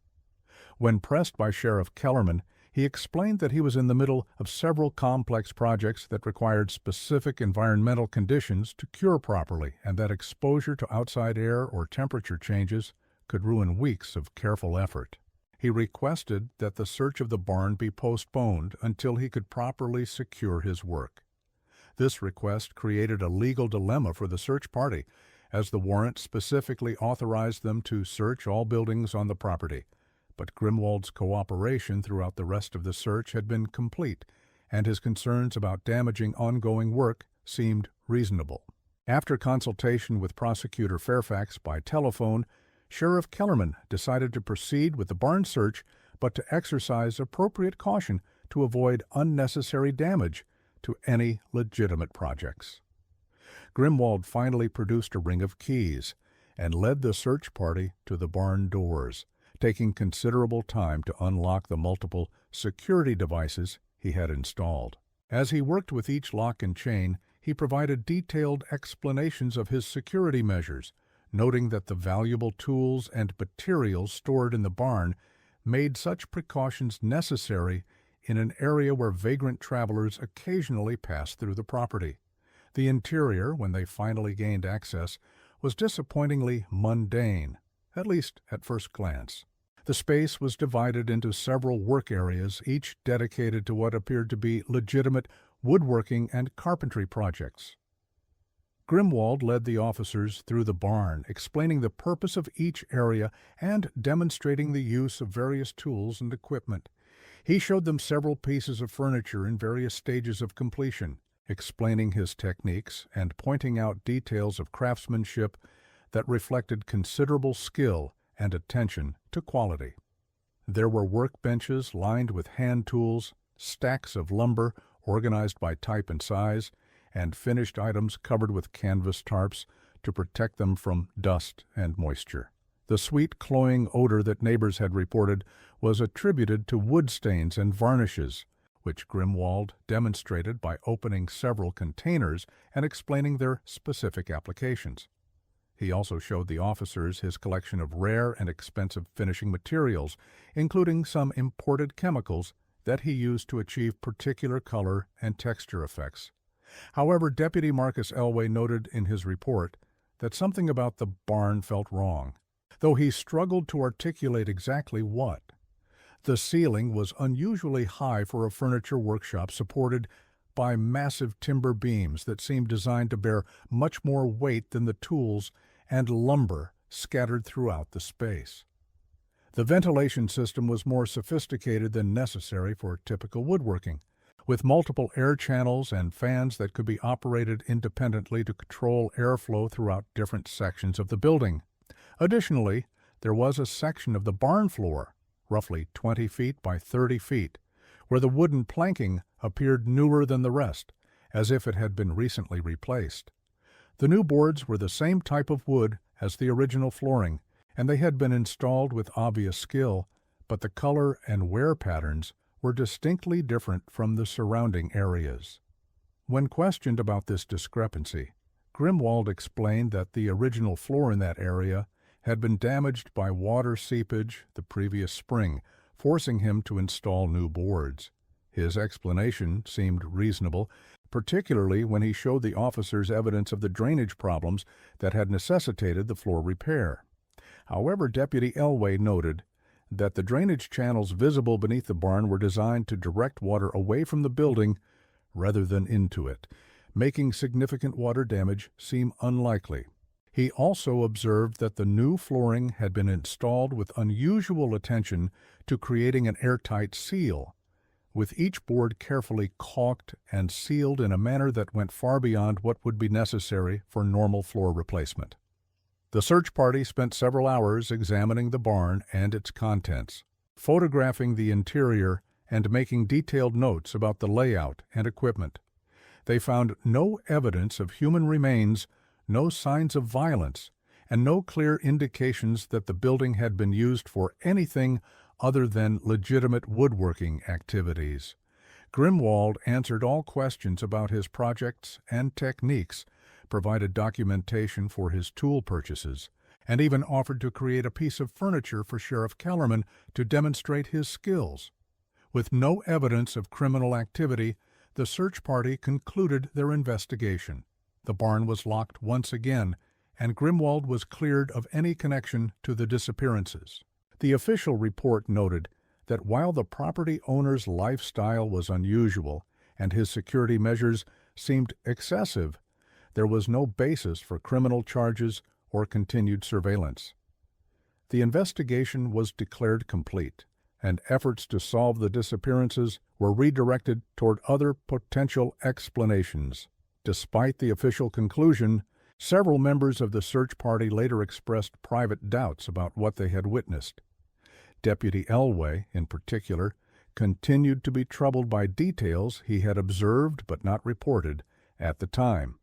When pressed by Sheriff Kellerman, he explained that he was in the middle of several complex projects that required specific environmental conditions to cure properly, and that exposure to outside air or temperature changes could ruin weeks of careful effort. He requested that the search of the barn be postponed until he could properly secure his work. This request created a legal dilemma for the search party, as the warrant specifically authorized them to search all buildings on the property. But Grimwald's cooperation throughout the rest of the search had been complete, and his concerns about damaging ongoing work seemed reasonable. After consultation with Prosecutor Fairfax by telephone, Sheriff Kellerman decided to proceed with the barn search, but to exercise appropriate caution to avoid unnecessary damage to any legitimate projects. Grimwald finally produced a ring of keys and led the search party to the barn doors, taking considerable time to unlock the multiple security devices he had installed. As he worked with each lock and chain, he provided detailed explanations of his security measures, noting that the valuable tools and materials stored in the barn made such precautions necessary in an area where vagrant travelers occasionally passed through the property. The interior, when they finally gained access, was disappointingly mundane, at least at first glance. The space was divided into several work areas, each dedicated to what appeared to be legitimate woodworking and carpentry projects. Grimwald led the officers through the barn, explaining the purpose of each area and demonstrating the use of various tools and equipment. He showed them several pieces of furniture in various stages of completion, explaining his techniques and pointing out details of craftsmanship that reflected considerable skill and attention to quality. There were workbenches lined with hand tools, stacks of lumber organized by type and size, and finished items covered with canvas tarps to protect them from dust and moisture. The sweet, cloying odor that neighbors had reported was attributed to wood stains and varnishes, which Grimwald demonstrated by opening several containers and explaining their specific applications. He also showed the officers his collection of rare and expensive finishing materials, including some imported chemicals that he used to achieve particular color and texture effects. However, Deputy Marcus Elway noted in his report that something about the barn felt wrong, though he struggled to articulate exactly what. The ceiling was unusually high for a furniture workshop supported by massive timber beams that seemed designed to bear much more weight than the tools and lumber scattered throughout the space. The ventilation system was more sophisticated than necessary for typical woodworking, with multiple air channels and fans that could be operated independently to control airflow throughout different sections of the building. Additionally, there was a section of the barn floor, roughly 20 feet by 30 feet, where the wooden planking appeared newer than the rest, as if it had been recently replaced. The new boards were the same type of wood as the original flooring, and they had been installed with obvious skill, but the color and wear patterns were distinctly different from the surrounding areas. When questioned about this discrepancy, Grimwald explained that the original floor in that area had been damaged by water seepage the previous spring, forcing him to install new boards. His explanation seemed reasonable, particularly when he showed the officers evidence of the drainage problems that had necessitated the floor repair. However, Deputy Elway noted that the drainage channels visible beneath the barn were designed to direct water away from the building rather than into it, making significant water damage seem unlikely. He also observed that the new flooring had been installed with unusual attention to creating an airtight seal, with each board carefully caulked and sealed in a manner that went far beyond what would be necessary for normal floor replacement. The search party spent several hours examining the barn and its contents, photographing the interior and making detailed notes about the layout and equipment. They found no evidence of human remains, no signs of violence, and no clear indications that the building had been used for anything other than legitimate woodworking activities. Grimwald answered all questions about his projects and techniques, provided documentation for his tool purchases, and even offered to create a piece of furniture for Sheriff Kellerman to demonstrate his skills. With no evidence of criminal activity, the search party concluded their investigation. The barn was locked once again, and Grimwald was cleared of any connection to the disappearances. The official report noted that while the property owner's lifestyle was unusual and his security measures seemed excessive, there was no basis for criminal charges or continued surveillance. The investigation was declared complete, and efforts to solve the disappearances were redirected toward other potential explanations. Despite the official conclusion, several members of the search party later expressed private doubts about what they had witnessed. Deputy Elway, in particular, continued to be troubled by details he had observed but not reported at the time.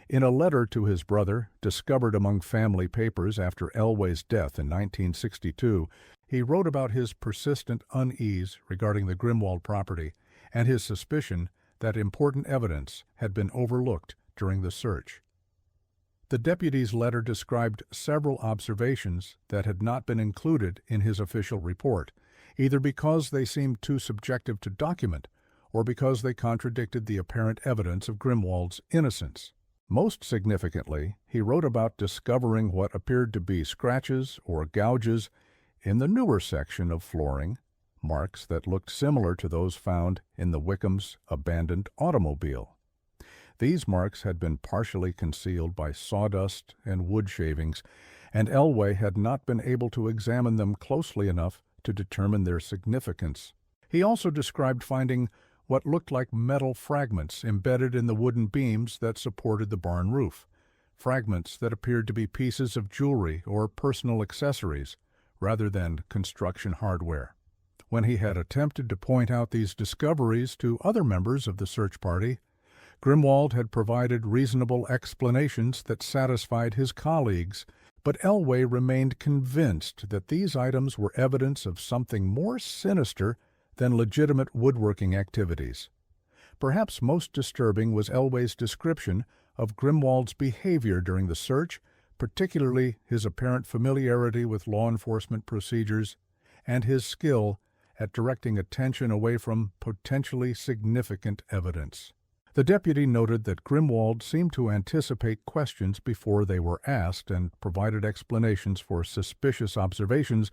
In a letter to his brother, discovered among family papers after Elway's death in 1962, he wrote about his persistent unease regarding the Grimwald property and his suspicion that important evidence had been overlooked during the search. The deputy's letter described several observations that had not been included in his official report, either because they seemed too subjective to document or because they contradicted the apparent evidence of Grimwald's innocence. Most significantly, he wrote about discovering what appeared to be scratches or gouges in the newer section of flooring, marks that looked similar to those found in the Wickham's abandoned automobile. These marks had been partially concealed by sawdust and wood shavings, and Elway had not been able to examine them closely enough to determine their significance. He also described finding what looked like metal fragments embedded in the wooden beams that supported the barn roof, fragments that appeared to be pieces of jewelry or personal accessories, rather than construction hardware. When he had attempted to point out these discoveries to other members of the search party, Grimwald had provided reasonable explanations that satisfied his colleagues, but Elway remained convinced that these items were evidence of something more sinister than legitimate woodworking activities. Perhaps most disturbing was Elway's description of Grimwald's behavior during the search, particularly his apparent familiarity with law enforcement procedures and his skill at directing attention away from potentially significant evidence. The deputy noted that Grimwald seemed to anticipate questions before they were asked and provided explanations for suspicious observations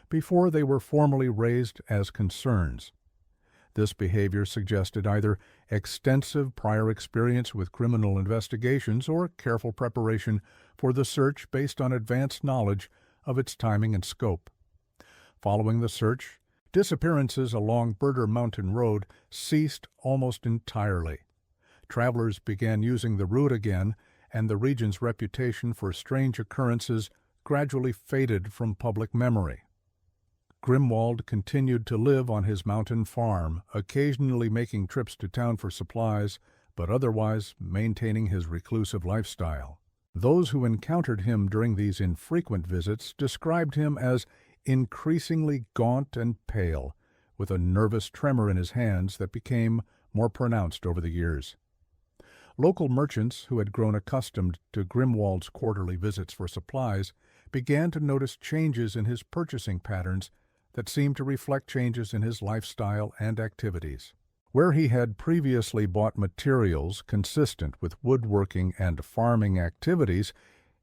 before they were formally raised as concerns. This behavior suggested either extensive prior experience with criminal investigations or careful preparation for the search based on advanced knowledge of its timing and scope. Following the search, disappearances along Birder Mountain Road ceased almost entirely. Travelers began using the route again, and the region's reputation for strange occurrences gradually faded from public memory. Grimwald continued to live on his mountain farm, occasionally making trips to town for supplies, but otherwise maintaining his reclusive lifestyle. Those who encountered him during these infrequent visits described him as increasingly gaunt and pale, with a nervous tremor in his hands that became more pronounced over the years. Local merchants who had grown accustomed to Grimwald's quarterly visits for supplies began to notice changes in his purchasing patterns that seemed to reflect changes in his lifestyle and activities. Where he had previously bought materials consistent with woodworking and farming activities,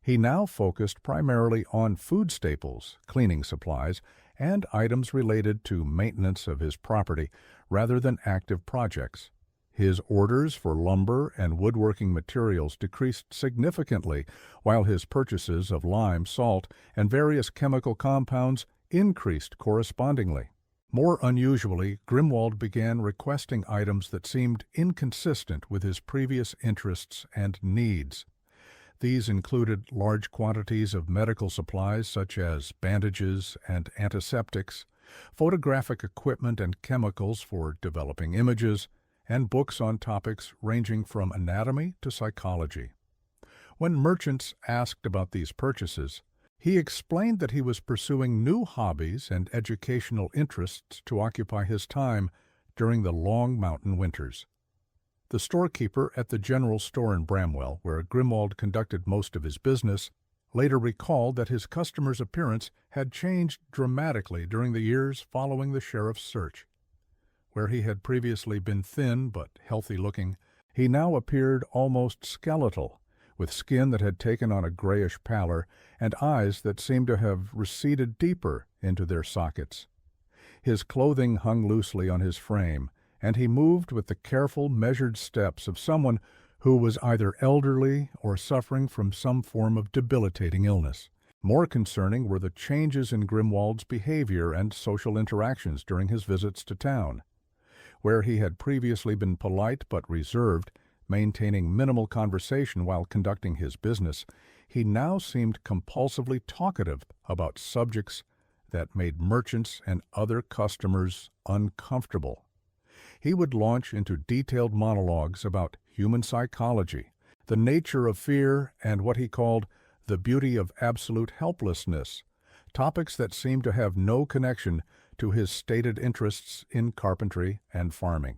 he now focused primarily on food staples, cleaning supplies, and items related to maintenance of his property rather than active projects. His orders for lumber and woodworking materials decreased significantly, while his purchases of lime, salt, and various chemical compounds increased correspondingly. More unusually, Grimwald began requesting items that seemed inconsistent with his previous interests and needs. These included large quantities of medical supplies such as bandages and antiseptics, photographic equipment and chemicals for developing images, and books on topics ranging from anatomy to psychology. When merchants asked about these purchases, he explained that he was pursuing new hobbies and educational interests to occupy his time during the long mountain winters. The storekeeper at the general store in Bramwell, where Grimwald conducted most of his business, later recalled that his customers' appearance had changed dramatically during the years following the sheriff's search. Where he had previously been thin but healthy-looking, he now appeared almost skeletal, with skin that had taken on a grayish pallor and eyes that seemed to have receded deeper into their sockets. His clothing hung loosely on his frame, and he moved with the careful, measured steps of someone who was either elderly or suffering from some form of debilitating illness. More concerning were the changes in Grimwald's behavior and social interactions during his visits to town. Where he had previously been polite but reserved, maintaining minimal conversation while conducting his business, he now seemed compulsively talkative about subjects that made merchants and other customers uncomfortable. He would launch into detailed monologues about human psychology, the nature of fear, and what he called the beauty of absolute helplessness, topics that seemed to have no connection to his stated interests in carpentry and farming.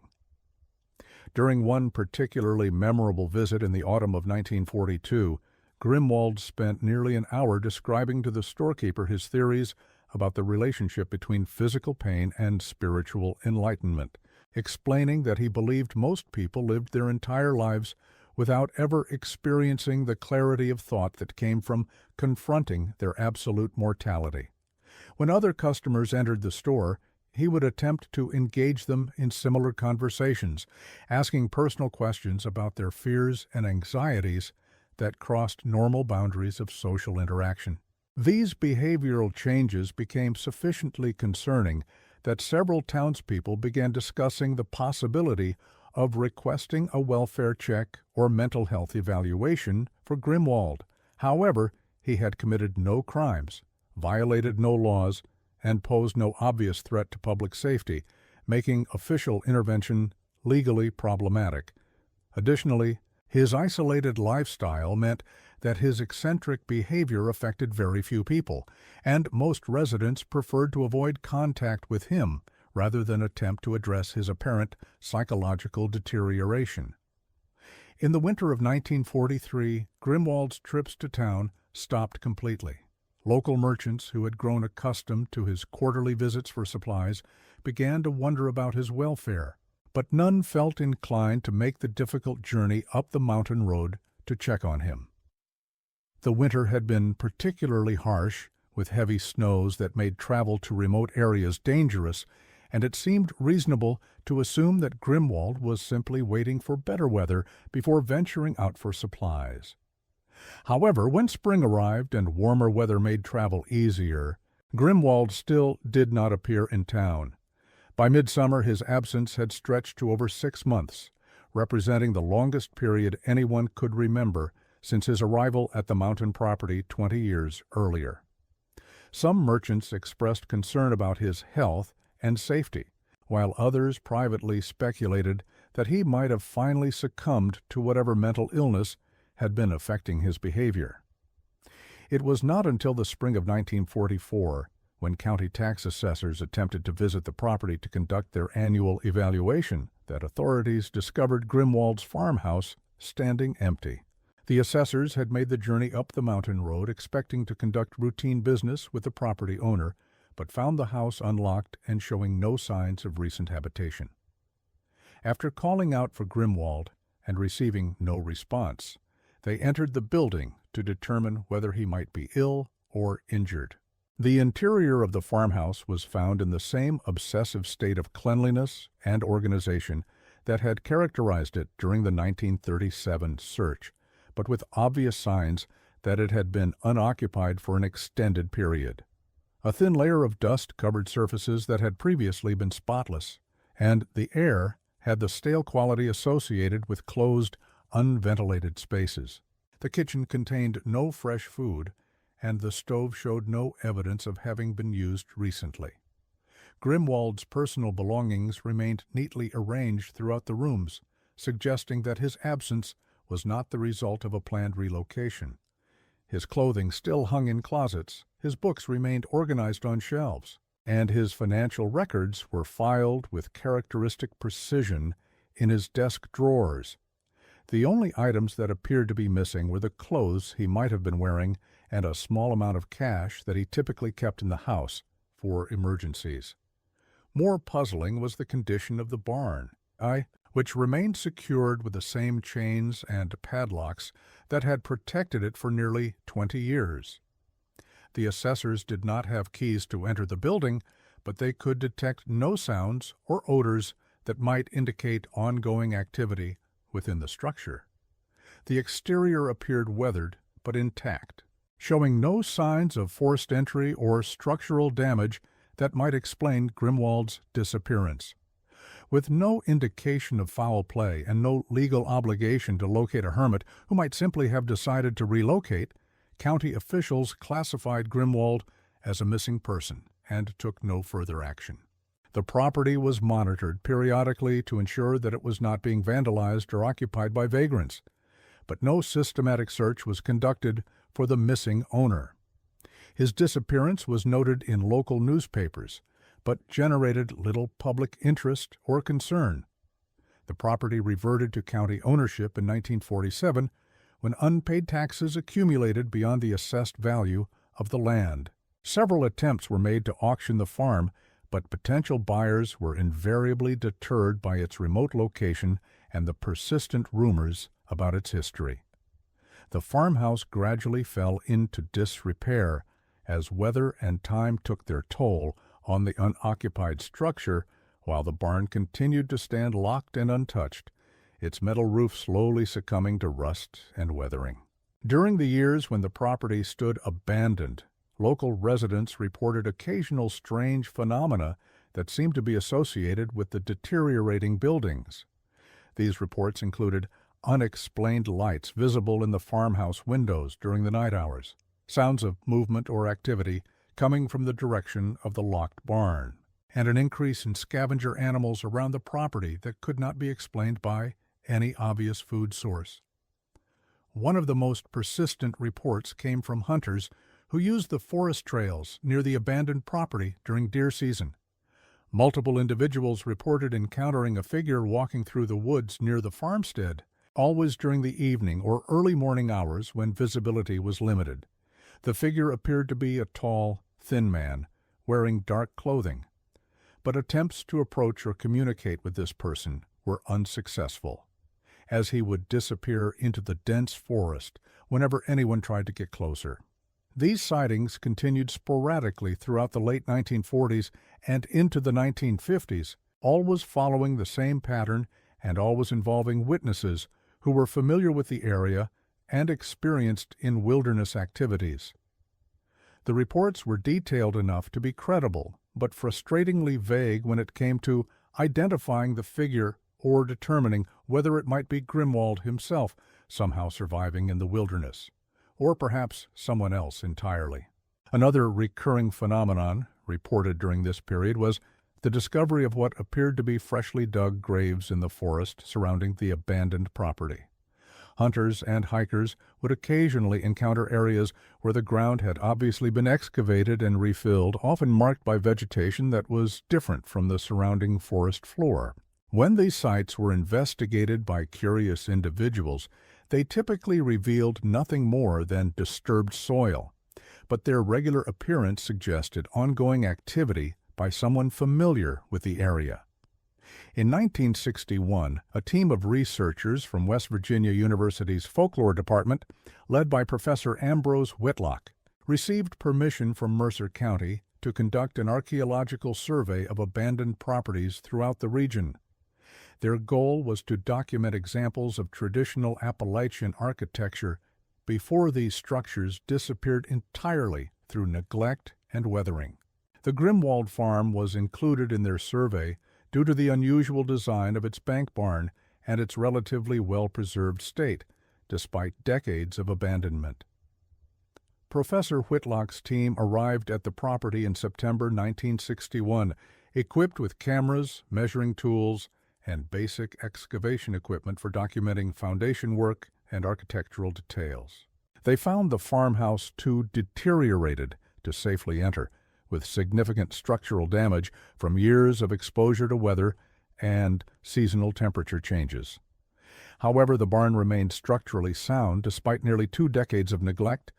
During one particularly memorable visit in the autumn of 1942, Grimwald spent nearly an hour describing to the storekeeper his theories about the relationship between physical pain and spiritual enlightenment, explaining that he believed most people lived their entire lives without ever experiencing the clarity of thought that came from confronting their absolute mortality. When other customers entered the store, he would attempt to engage them in similar conversations, asking personal questions about their fears and anxieties that crossed normal boundaries of social interaction. These behavioral changes became sufficiently concerning that several townspeople began discussing the possibility of requesting a welfare check or mental health evaluation for Grimwald. However, he had committed no crimes, violated no laws, and posed no obvious threat to public safety, making official intervention legally problematic. Additionally, his isolated lifestyle meant that his eccentric behavior affected very few people, and most residents preferred to avoid contact with him rather than attempt to address his apparent psychological deterioration. In the winter of 1943, Grimwald's trips to town stopped completely. Local merchants who had grown accustomed to his quarterly visits for supplies began to wonder about his welfare, but none felt inclined to make the difficult journey up the mountain road to check on him. The winter had been particularly harsh, with heavy snows that made travel to remote areas dangerous, and it seemed reasonable to assume that Grimwald was simply waiting for better weather before venturing out for supplies. However, when spring arrived and warmer weather made travel easier, Grimwald still did not appear in town. By midsummer, his absence had stretched to over 6 months, representing the longest period anyone could remember since his arrival at the mountain property 20 years earlier. Some merchants expressed concern about his health and safety, while others privately speculated that he might have finally succumbed to whatever mental illness had been affecting his behavior. It was not until the spring of 1944, when county tax assessors attempted to visit the property to conduct their annual evaluation, that authorities discovered Grimwald's farmhouse standing empty. The assessors had made the journey up the mountain road expecting to conduct routine business with the property owner, but found the house unlocked and showing no signs of recent habitation. After calling out for Grimwald and receiving no response, they entered the building to determine whether he might be ill or injured. The interior of the farmhouse was found in the same obsessive state of cleanliness and organization that had characterized it during the 1937 search, but with obvious signs that it had been unoccupied for an extended period. A thin layer of dust covered surfaces that had previously been spotless, and the air had the stale quality associated with closed, unventilated spaces. The kitchen contained no fresh food, and the stove showed no evidence of having been used recently. Grimwald's personal belongings remained neatly arranged throughout the rooms, suggesting that his absence was not the result of a planned relocation. His clothing still hung in closets, his books remained organized on shelves, and his financial records were filed with characteristic precision in his desk drawers. The only items that appeared to be missing were the clothes he might have been wearing and a small amount of cash that he typically kept in the house for emergencies. More puzzling was the condition of the barn, which remained secured with the same chains and padlocks that had protected it for nearly 20 years. The assessors did not have keys to enter the building, but they could detect no sounds or odors that might indicate ongoing activity within the structure. The exterior appeared weathered but intact, showing no signs of forced entry or structural damage that might explain Grimwald's disappearance. With no indication of foul play and no legal obligation to locate a hermit who might simply have decided to relocate, county officials classified Grimwald as a missing person and took no further action. The property was monitored periodically to ensure that it was not being vandalized or occupied by vagrants, but no systematic search was conducted for the missing owner. His disappearance was noted in local newspapers, but generated little public interest or concern. The property reverted to county ownership in 1947 when unpaid taxes accumulated beyond the assessed value of the land. Several attempts were made to auction the farm, but potential buyers were invariably deterred by its remote location and the persistent rumors about its history. The farmhouse gradually fell into disrepair as weather and time took their toll on the unoccupied structure, while the barn continued to stand locked and untouched, its metal roof slowly succumbing to rust and weathering. During the years when the property stood abandoned, local residents reported occasional strange phenomena that seemed to be associated with the deteriorating buildings. These reports included unexplained lights visible in the farmhouse windows during the night hours, sounds of movement or activity coming from the direction of the locked barn, and an increase in scavenger animals around the property that could not be explained by any obvious food source. One of the most persistent reports came from hunters who used the forest trails near the abandoned property during deer season. Multiple individuals reported encountering a figure walking through the woods near the farmstead, always during the evening or early morning hours when visibility was limited. The figure appeared to be a tall, thin man, wearing dark clothing, but attempts to approach or communicate with this person were unsuccessful, as he would disappear into the dense forest whenever anyone tried to get closer. These sightings continued sporadically throughout the late 1940s and into the 1950s, always following the same pattern and always involving witnesses who were familiar with the area and experienced in wilderness activities. The reports were detailed enough to be credible, but frustratingly vague when it came to identifying the figure or determining whether it might be Grimwald himself somehow surviving in the wilderness, or perhaps someone else entirely. Another recurring phenomenon reported during this period was the discovery of what appeared to be freshly dug graves in the forest surrounding the abandoned property. Hunters and hikers would occasionally encounter areas where the ground had obviously been excavated and refilled, often marked by vegetation that was different from the surrounding forest floor. When these sites were investigated by curious individuals, they typically revealed nothing more than disturbed soil, but their regular appearance suggested ongoing activity by someone familiar with the area. In 1961, a team of researchers from West Virginia University's Folklore Department, led by Professor Ambrose Whitlock, received permission from Mercer County to conduct an archaeological survey of abandoned properties throughout the region. Their goal was to document examples of traditional Appalachian architecture before these structures disappeared entirely through neglect and weathering. The Grimwald farm was included in their survey due to the unusual design of its bank barn and its relatively well-preserved state, despite decades of abandonment. Professor Whitlock's team arrived at the property in September 1961, equipped with cameras, measuring tools, and basic excavation equipment for documenting foundation work and architectural details. They found the farmhouse too deteriorated to safely enter, with significant structural damage from years of exposure to weather and seasonal temperature changes. However, the barn remained structurally sound despite nearly 2 decades of neglect,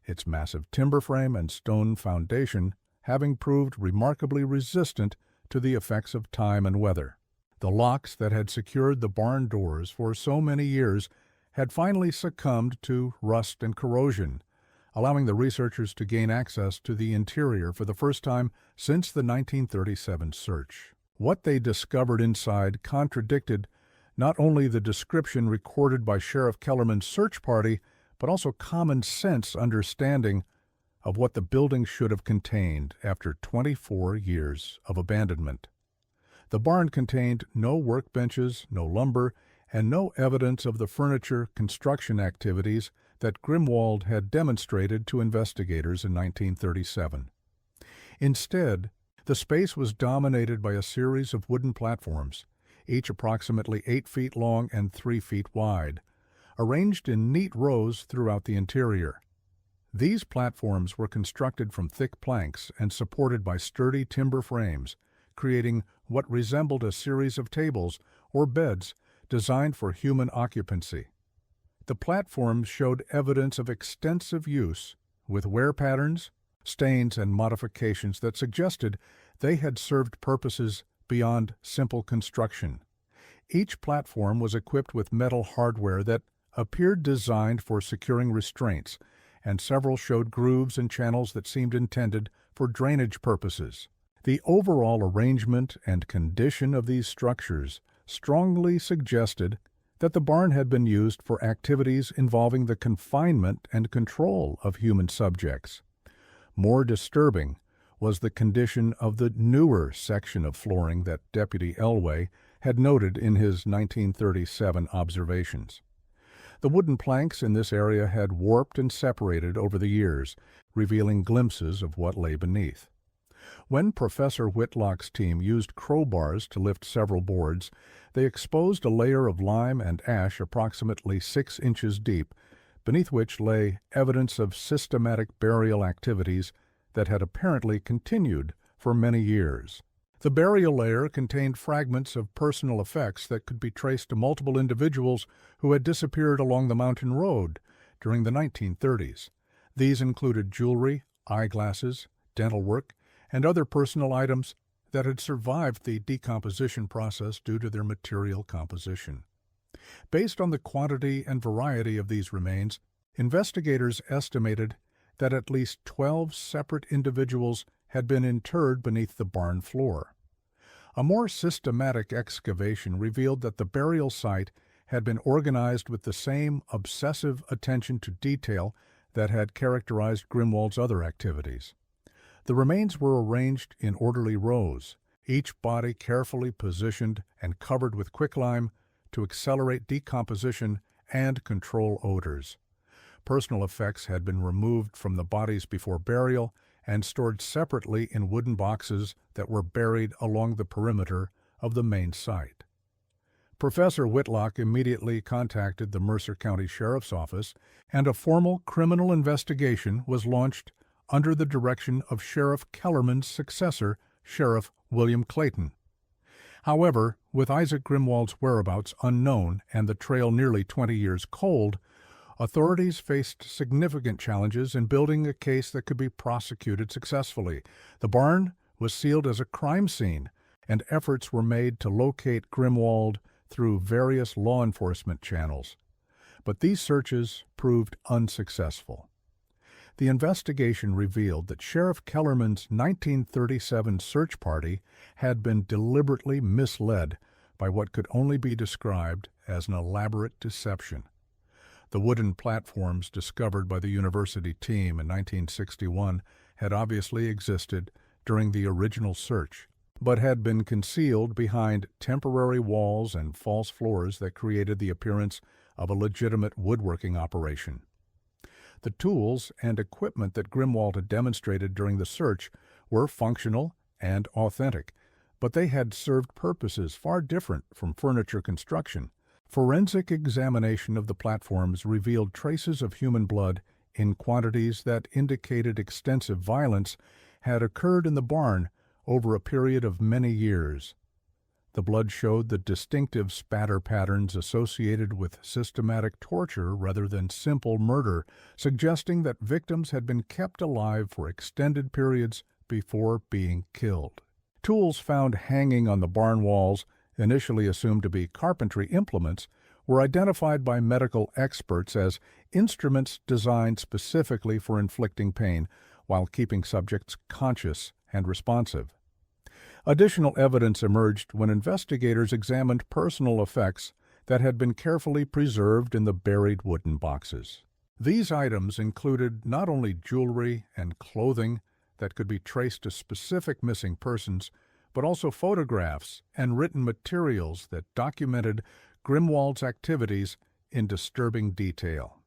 its massive timber frame and stone foundation having proved remarkably resistant to the effects of time and weather. The locks that had secured the barn doors for so many years had finally succumbed to rust and corrosion, allowing the researchers to gain access to the interior for the first time since the 1937 search. What they discovered inside contradicted not only the description recorded by Sheriff Kellerman's search party, but also common sense understanding of what the building should have contained after 24 years of abandonment. The barn contained no workbenches, no lumber, and no evidence of the furniture construction activities that Grimwald had demonstrated to investigators in 1937. Instead, the space was dominated by a series of wooden platforms, each approximately 8 feet long and 3 feet wide, arranged in neat rows throughout the interior. These platforms were constructed from thick planks and supported by sturdy timber frames, creating what resembled a series of tables or beds designed for human occupancy. The platforms showed evidence of extensive use, with wear patterns, stains, and modifications that suggested they had served purposes beyond simple construction. Each platform was equipped with metal hardware that appeared designed for securing restraints, and several showed grooves and channels that seemed intended for drainage purposes. The overall arrangement and condition of these structures strongly suggested that the barn had been used for activities involving the confinement and control of human subjects. More disturbing was the condition of the newer section of flooring that Deputy Elway had noted in his 1937 observations. The wooden planks in this area had warped and separated over the years, revealing glimpses of what lay beneath. When Professor Whitlock's team used crowbars to lift several boards, they exposed a layer of lime and ash approximately 6 inches deep, beneath which lay evidence of systematic burial activities that had apparently continued for many years. The burial layer contained fragments of personal effects that could be traced to multiple individuals who had disappeared along the mountain road during the 1930s. These included jewelry, eyeglasses, dental work, and other personal items that had survived the decomposition process due to their material composition. Based on the quantity and variety of these remains, investigators estimated that at least 12 separate individuals had been interred beneath the barn floor. A more systematic excavation revealed that the burial site had been organized with the same obsessive attention to detail that had characterized Grimwald's other activities. The remains were arranged in orderly rows, each body carefully positioned and covered with quicklime to accelerate decomposition and control odors. Personal effects had been removed from the bodies before burial and stored separately in wooden boxes that were buried along the perimeter of the main site. Professor Whitlock immediately contacted the Mercer County Sheriff's Office, and a formal criminal investigation was launched under the direction of Sheriff Kellerman's successor, Sheriff William Clayton. However, with Isaac Grimwald's whereabouts unknown and the trail nearly 20 years cold, authorities faced significant challenges in building a case that could be prosecuted successfully. The barn was sealed as a crime scene, and efforts were made to locate Grimwald through various law enforcement channels. But these searches proved unsuccessful. The investigation revealed that Sheriff Kellerman's 1937 search party had been deliberately misled by what could only be described as an elaborate deception. The wooden platforms discovered by the university team in 1961 had obviously existed during the original search, but had been concealed behind temporary walls and false floors that created the appearance of a legitimate woodworking operation. The tools and equipment that Grimwald had demonstrated during the search were functional and authentic, but they had served purposes far different from furniture construction. Forensic examination of the platforms revealed traces of human blood in quantities that indicated extensive violence had occurred in the barn over a period of many years. The blood showed the distinctive spatter patterns associated with systematic torture rather than simple murder, suggesting that victims had been kept alive for extended periods before being killed. Tools found hanging on the barn walls, initially assumed to be carpentry implements, were identified by medical experts as instruments designed specifically for inflicting pain while keeping subjects conscious and responsive. Additional evidence emerged when investigators examined personal effects that had been carefully preserved in the buried wooden boxes. These items included not only jewelry and clothing that could be traced to specific missing persons, but also photographs and written materials that documented Grimwald's activities in disturbing detail.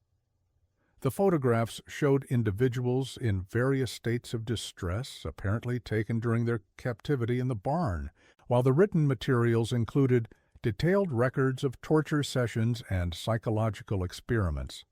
The photographs showed individuals in various states of distress, apparently taken during their captivity in the barn, while the written materials included detailed records of torture sessions and psychological experiments.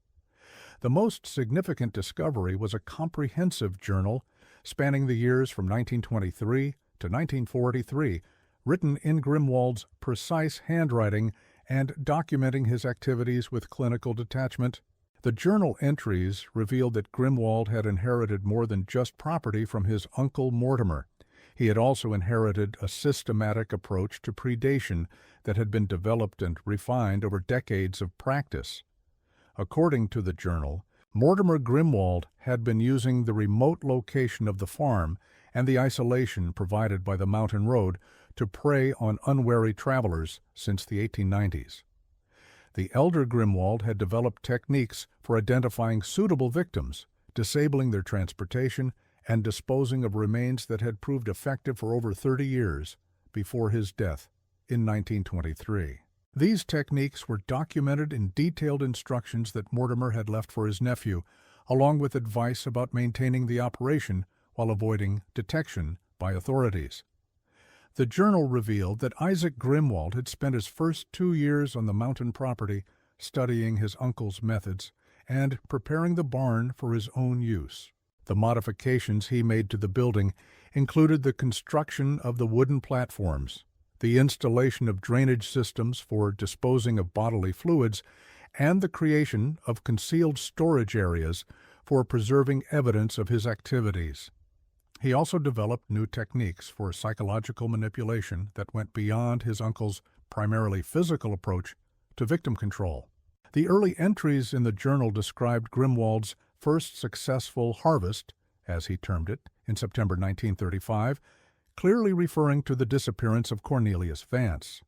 The most significant discovery was a comprehensive journal spanning the years from 1923 to 1943, written in Grimwald's precise handwriting and documenting his activities with clinical detachment. The journal entries revealed that Grimwald had inherited more than just property from his uncle Mortimer. He had also inherited a systematic approach to predation that had been developed and refined over decades of practice. According to the journal, Mortimer Grimwald had been using the remote location of the farm and the isolation provided by the mountain road to prey on unwary travelers since the 1890s. The elder Grimwald had developed techniques for identifying suitable victims, disabling their transportation, and disposing of remains that had proved effective for over 30 years before his death in 1923. These techniques were documented in detailed instructions that Mortimer had left for his nephew, along with advice about maintaining the operation while avoiding detection by authorities. The journal revealed that Isaac Grimwald had spent his first 2 years on the mountain property studying his uncle's methods and preparing the barn for his own use. The modifications he made to the building included the construction of the wooden platforms, the installation of drainage systems for disposing of bodily fluids, and the creation of concealed storage areas for preserving evidence of his activities. He also developed new techniques for psychological manipulation that went beyond his uncle's primarily physical approach to victim control. The early entries in the journal described Grimwald's first successful harvest, as he termed it, in September 1935, clearly referring to the disappearance of Cornelius Vance.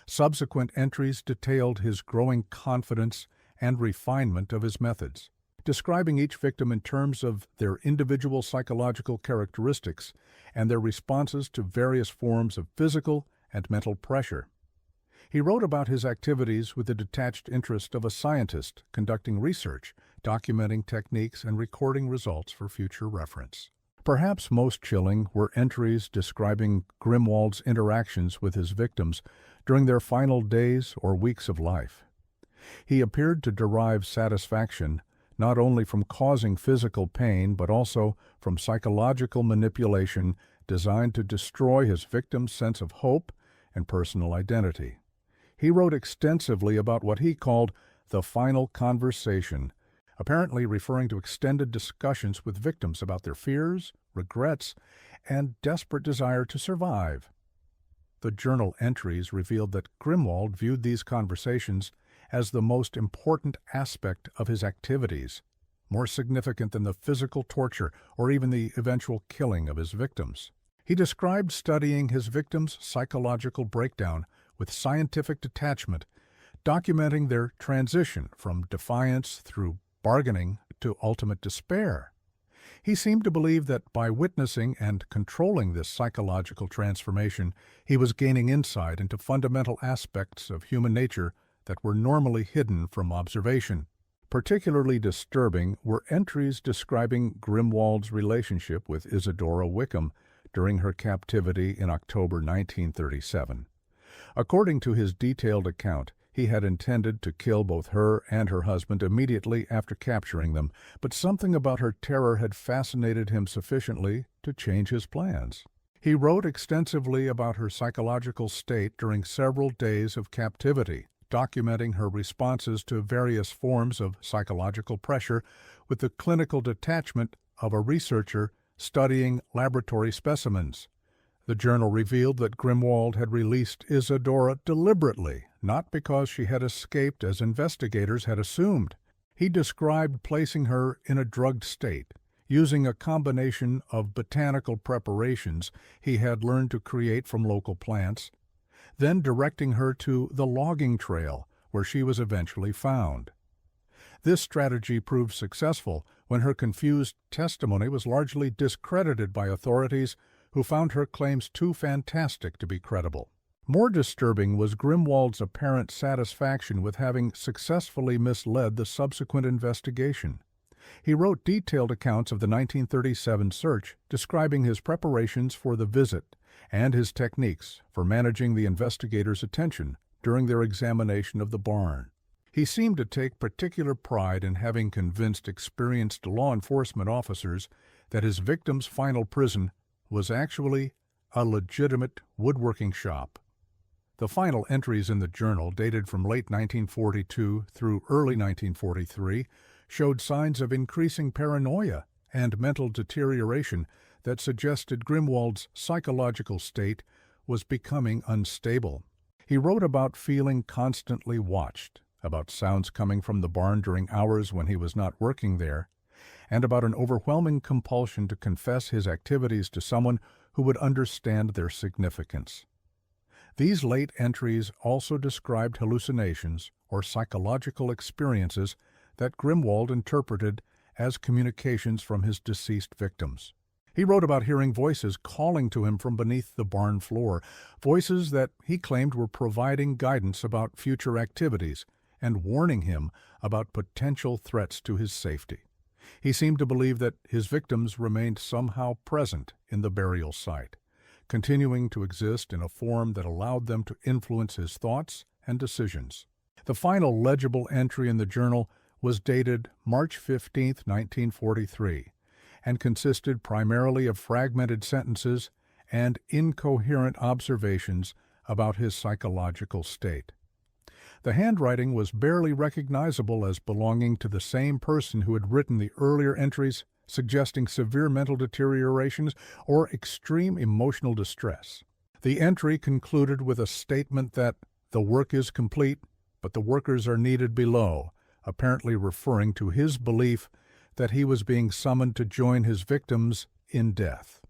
Subsequent entries detailed his growing confidence and refinement of his methods, describing each victim in terms of their individual psychological characteristics and their responses to various forms of physical and mental pressure. He wrote about his activities with the detached interest of a scientist conducting research, documenting techniques, and recording results for future reference. Perhaps most chilling were entries describing Grimwald's interactions with his victims during their final days or weeks of life. He appeared to derive satisfaction not only from causing physical pain but also from psychological manipulation designed to destroy his victim's sense of hope and personal identity. He wrote extensively about what he called the final conversation, apparently referring to extended discussions with victims about their fears, regrets, and desperate desire to survive. The journal entries revealed that Grimwald viewed these conversations as the most important aspect of his activities, more significant than the physical torture or even the eventual killing of his victims. He described studying his victims' psychological breakdown with scientific detachment, documenting their transition from defiance through bargaining to ultimate despair. He seemed to believe that by witnessing and controlling this psychological transformation, he was gaining insight into fundamental aspects of human nature that were normally hidden from observation. Particularly disturbing were entries describing Grimwald's relationship with Isadora Wickham during her captivity in October 1937. According to his detailed account, he had intended to kill both her and her husband immediately after capturing them, but something about her terror had fascinated him sufficiently to change his plans. He wrote extensively about her psychological state during several days of captivity, documenting her responses to various forms of psychological pressure with the clinical detachment of a researcher studying laboratory specimens. The journal revealed that Grimwald had released Isadora deliberately, not because she had escaped as investigators had assumed. He described placing her in a drugged state, using a combination of botanical preparations he had learned to create from local plants, then directing her to the logging trail, where she was eventually found. This strategy proved successful when her confused testimony was largely discredited by authorities who found her claims too fantastic to be credible. More disturbing was Grimwald's apparent satisfaction with having successfully misled the subsequent investigation. He wrote detailed accounts of the 1937 search, describing his preparations for the visit and his techniques for managing the investigators' attention during their examination of the barn. He seemed to take particular pride in having convinced experienced law enforcement officers that his victim's final prison was actually a legitimate woodworking shop. The final entries in the journal, dated from late 1942 through early 1943, showed signs of increasing paranoia and mental deterioration that suggested Grimwald's psychological state was becoming unstable. He wrote about feeling constantly watched, about sounds coming from the barn during hours when he was not working there, and about an overwhelming compulsion to confess his activities to someone who would understand their significance. These late entries also described hallucinations or psychological experiences that Grimwald interpreted as communications from his deceased victims. He wrote about hearing voices calling to him from beneath the barn floor, voices that he claimed were providing guidance about future activities and warning him about potential threats to his safety. He seemed to believe that his victims remained somehow present in the burial site, continuing to exist in a form that allowed them to influence his thoughts and decisions. The final legible entry in the journal was dated March 15, 1943, and consisted primarily of fragmented sentences and incoherent observations about his psychological state. The handwriting was barely recognizable as belonging to the same person who had written the earlier entries, suggesting severe mental deteriorations or extreme emotional distress. The entry concluded with a statement that the work is complete, but the workers are needed below, apparently referring to his belief that he was being summoned to join his victims in death.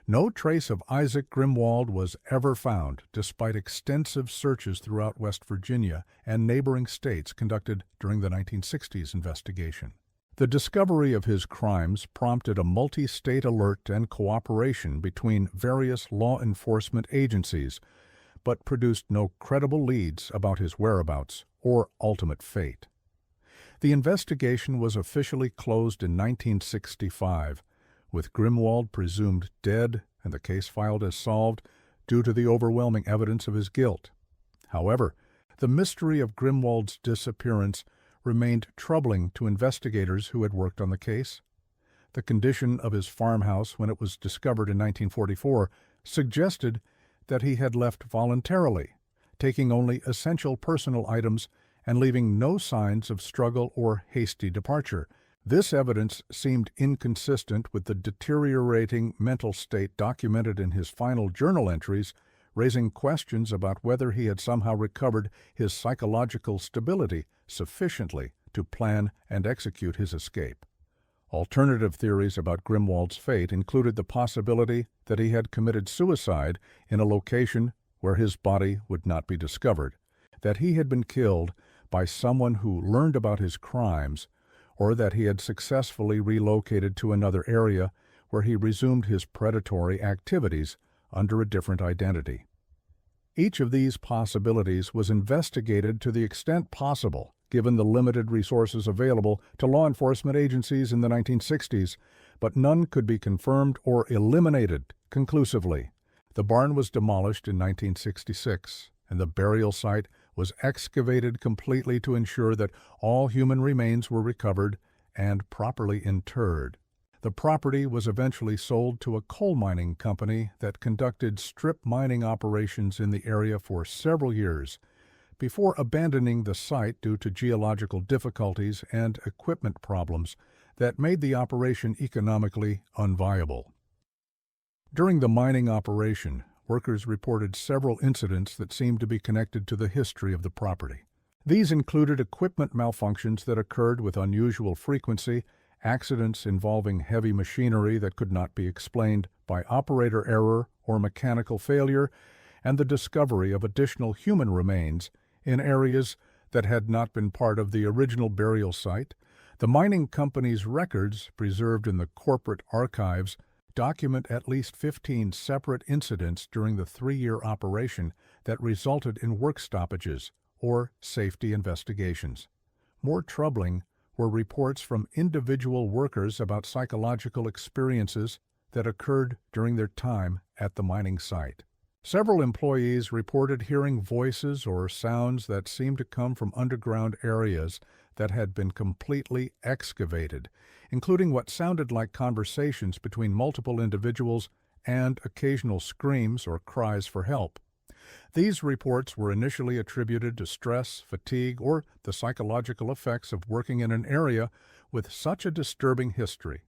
No trace of Isaac Grimwald was ever found, despite extensive searches throughout West Virginia and neighboring states conducted during the 1960s investigation. The discovery of his crimes prompted a multi-state alert and cooperation between various law enforcement agencies, but produced no credible leads about his whereabouts or ultimate fate. The investigation was officially closed in 1965, with Grimwald presumed dead and the case filed as solved due to the overwhelming evidence of his guilt. However, the mystery of Grimwald's disappearance remained troubling to investigators who had worked on the case. The condition of his farmhouse when it was discovered in 1944 suggested that he had left voluntarily, taking only essential personal items and leaving no signs of struggle or hasty departure. This evidence seemed inconsistent with the deteriorating mental state documented in his final journal entries, raising questions about whether he had somehow recovered his psychological stability sufficiently to plan and execute his escape. Alternative theories about Grimwald's fate included the possibility that he had committed suicide in a location where his body would not be discovered, that he had been killed by someone who learned about his crimes, or that he had successfully relocated to another area where he resumed his predatory activities under a different identity. Each of these possibilities was investigated to the extent possible, given the limited resources available to law enforcement agencies in the 1960s, but none could be confirmed or eliminated conclusively. The barn was demolished in 1966, and the burial site was excavated completely to ensure that all human remains were recovered and properly interred. The property was eventually sold to a coal mining company that conducted strip mining operations in the area for several years, before abandoning the site due to geological difficulties and equipment problems that made the operation economically unviable. During the mining operation, workers reported several incidents that seemed to be connected to the history of the property. These included equipment malfunctions that occurred with unusual frequency, accidents involving heavy machinery that could not be explained by operator error or mechanical failure, and the discovery of additional human remains in areas that had not been part of the original burial site. The mining company's records, preserved in the corporate archives, document at least 15 separate incidents during the 3-year operation that resulted in work stoppages or safety investigations. More troubling were reports from individual workers about psychological experiences that occurred during their time at the mining site. Several employees reported hearing voices or sounds that seemed to come from underground areas that had been completely excavated, including what sounded like conversations between multiple individuals and occasional screams or cries for help. These reports were initially attributed to stress, fatigue, or the psychological effects of working in an area with such a disturbing history.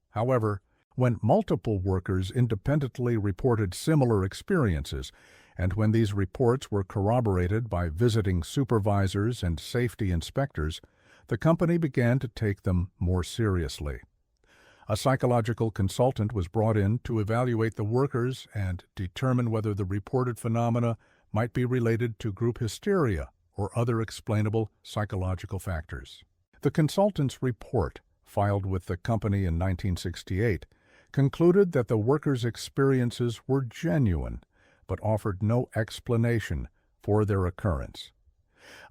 However, when multiple workers independently reported similar experiences, and when these reports were corroborated by visiting supervisors and safety inspectors, the company began to take them more seriously. A psychological consultant was brought in to evaluate the workers and determine whether the reported phenomena might be related to group hysteria or other explainable psychological factors. The consultant's report, filed with the company in 1968, concluded that the workers' experiences were genuine, but offered no explanation for their occurrence.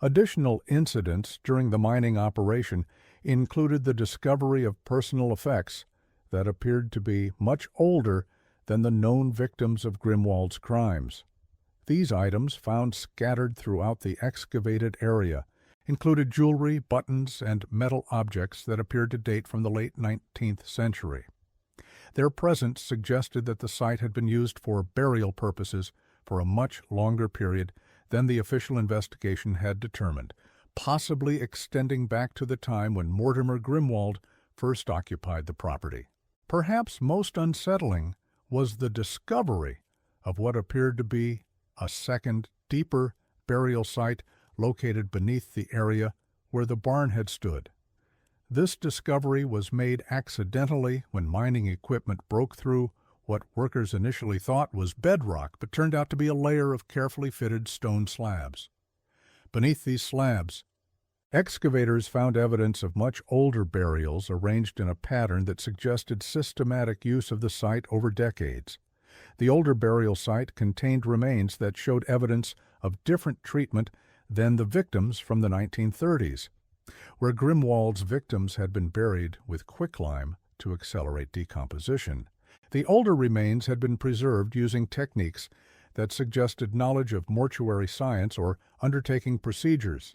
Additional incidents during the mining operation included the discovery of personal effects that appeared to be much older than the known victims of Grimwald's crimes. These items, found scattered throughout the excavated area, included jewelry, buttons, and metal objects that appeared to date from the late 19th century. Their presence suggested that the site had been used for burial purposes for a much longer period than the official investigation had determined, possibly extending back to the time when Mortimer Grimwald first occupied the property. Perhaps most unsettling was the discovery of what appeared to be a second, deeper burial site located beneath the area where the barn had stood. This discovery was made accidentally when mining equipment broke through what workers initially thought was bedrock, but turned out to be a layer of carefully fitted stone slabs. Beneath these slabs, excavators found evidence of much older burials arranged in a pattern that suggested systematic use of the site over decades. The older burial site contained remains that showed evidence of different treatment than the victims from the 1930s, where Grimwald's victims had been buried with quicklime to accelerate decomposition. The older remains had been preserved using techniques that suggested knowledge of mortuary science or undertaking procedures.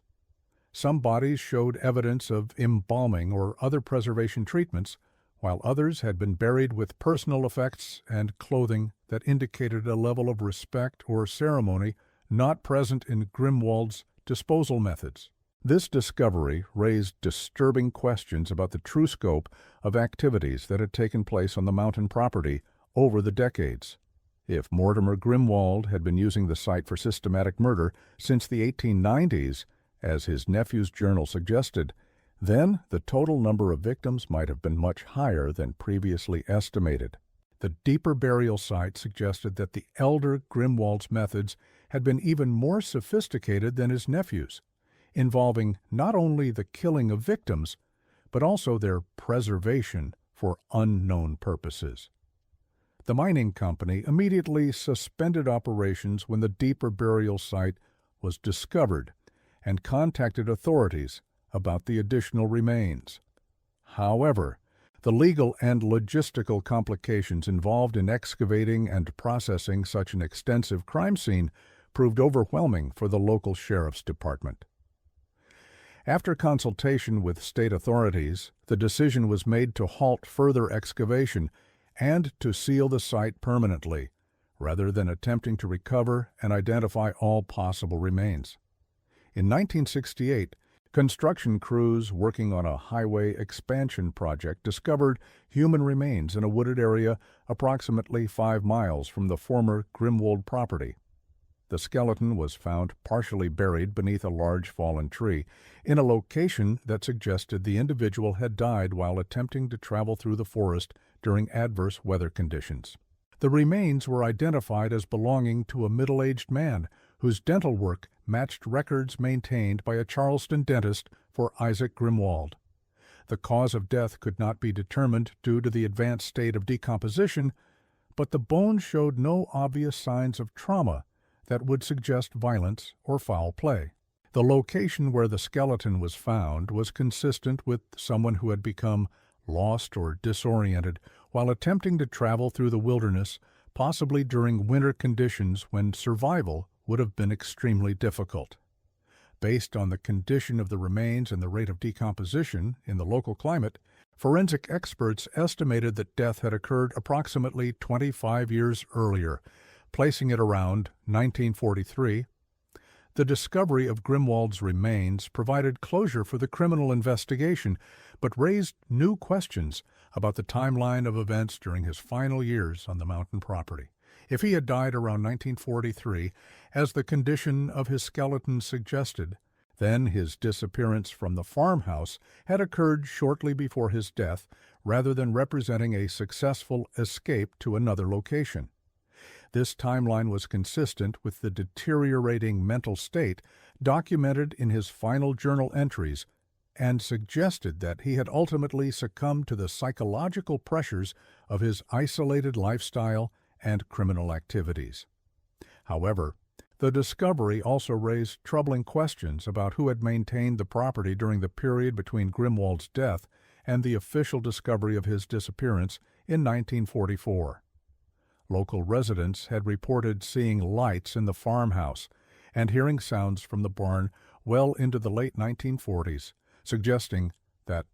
Some bodies showed evidence of embalming or other preservation treatments, while others had been buried with personal effects and clothing that indicated a level of respect or ceremony not present in Grimwald's disposal methods. This discovery raised disturbing questions about the true scope of activities that had taken place on the mountain property over the decades. If Mortimer Grimwald had been using the site for systematic murder since the 1890s, as his nephew's journal suggested, then the total number of victims might have been much higher than previously estimated. The deeper burial site suggested that the elder Grimwald's methods had been even more sophisticated than his nephew's, involving not only the killing of victims, but also their preservation for unknown purposes. The mining company immediately suspended operations when the deeper burial site was discovered and contacted authorities about the additional remains. However, the legal and logistical complications involved in excavating and processing such an extensive crime scene proved overwhelming for the local sheriff's department. After consultation with state authorities, the decision was made to halt further excavation and to seal the site permanently, rather than attempting to recover and identify all possible remains. In 1968, construction crews working on a highway expansion project discovered human remains in a wooded area approximately 5 miles from the former Grimwald property. The skeleton was found partially buried beneath a large fallen tree, in a location that suggested the individual had died while attempting to travel through the forest during adverse weather conditions. The remains were identified as belonging to a middle-aged man whose dental work matched records maintained by a Charleston dentist for Isaac Grimwald. The cause of death could not be determined due to the advanced state of decomposition, but the bones showed no obvious signs of trauma that would suggest violence or foul play. The location where the skeleton was found was consistent with someone who had become lost or disoriented while attempting to travel through the wilderness, possibly during winter conditions when survival would have been extremely difficult. Based on the condition of the remains and the rate of decomposition in the local climate, forensic experts estimated that death had occurred approximately 25 years earlier, placing it around 1943. The discovery of Grimwald's remains provided closure for the criminal investigation, but raised new questions about the timeline of events during his final years on the mountain property. If he had died around 1943, as the condition of his skeleton suggested, then his disappearance from the farmhouse had occurred shortly before his death, rather than representing a successful escape to another location. This timeline was consistent with the deteriorating mental state documented in his final journal entries and suggested that he had ultimately succumbed to the psychological pressures of his isolated lifestyle and criminal activities. However, the discovery also raised troubling questions about who had maintained the property during the period between Grimwald's death and the official discovery of his disappearance in 1944. Local residents had reported seeing lights in the farmhouse and hearing sounds from the barn well into the late 1940s, suggesting that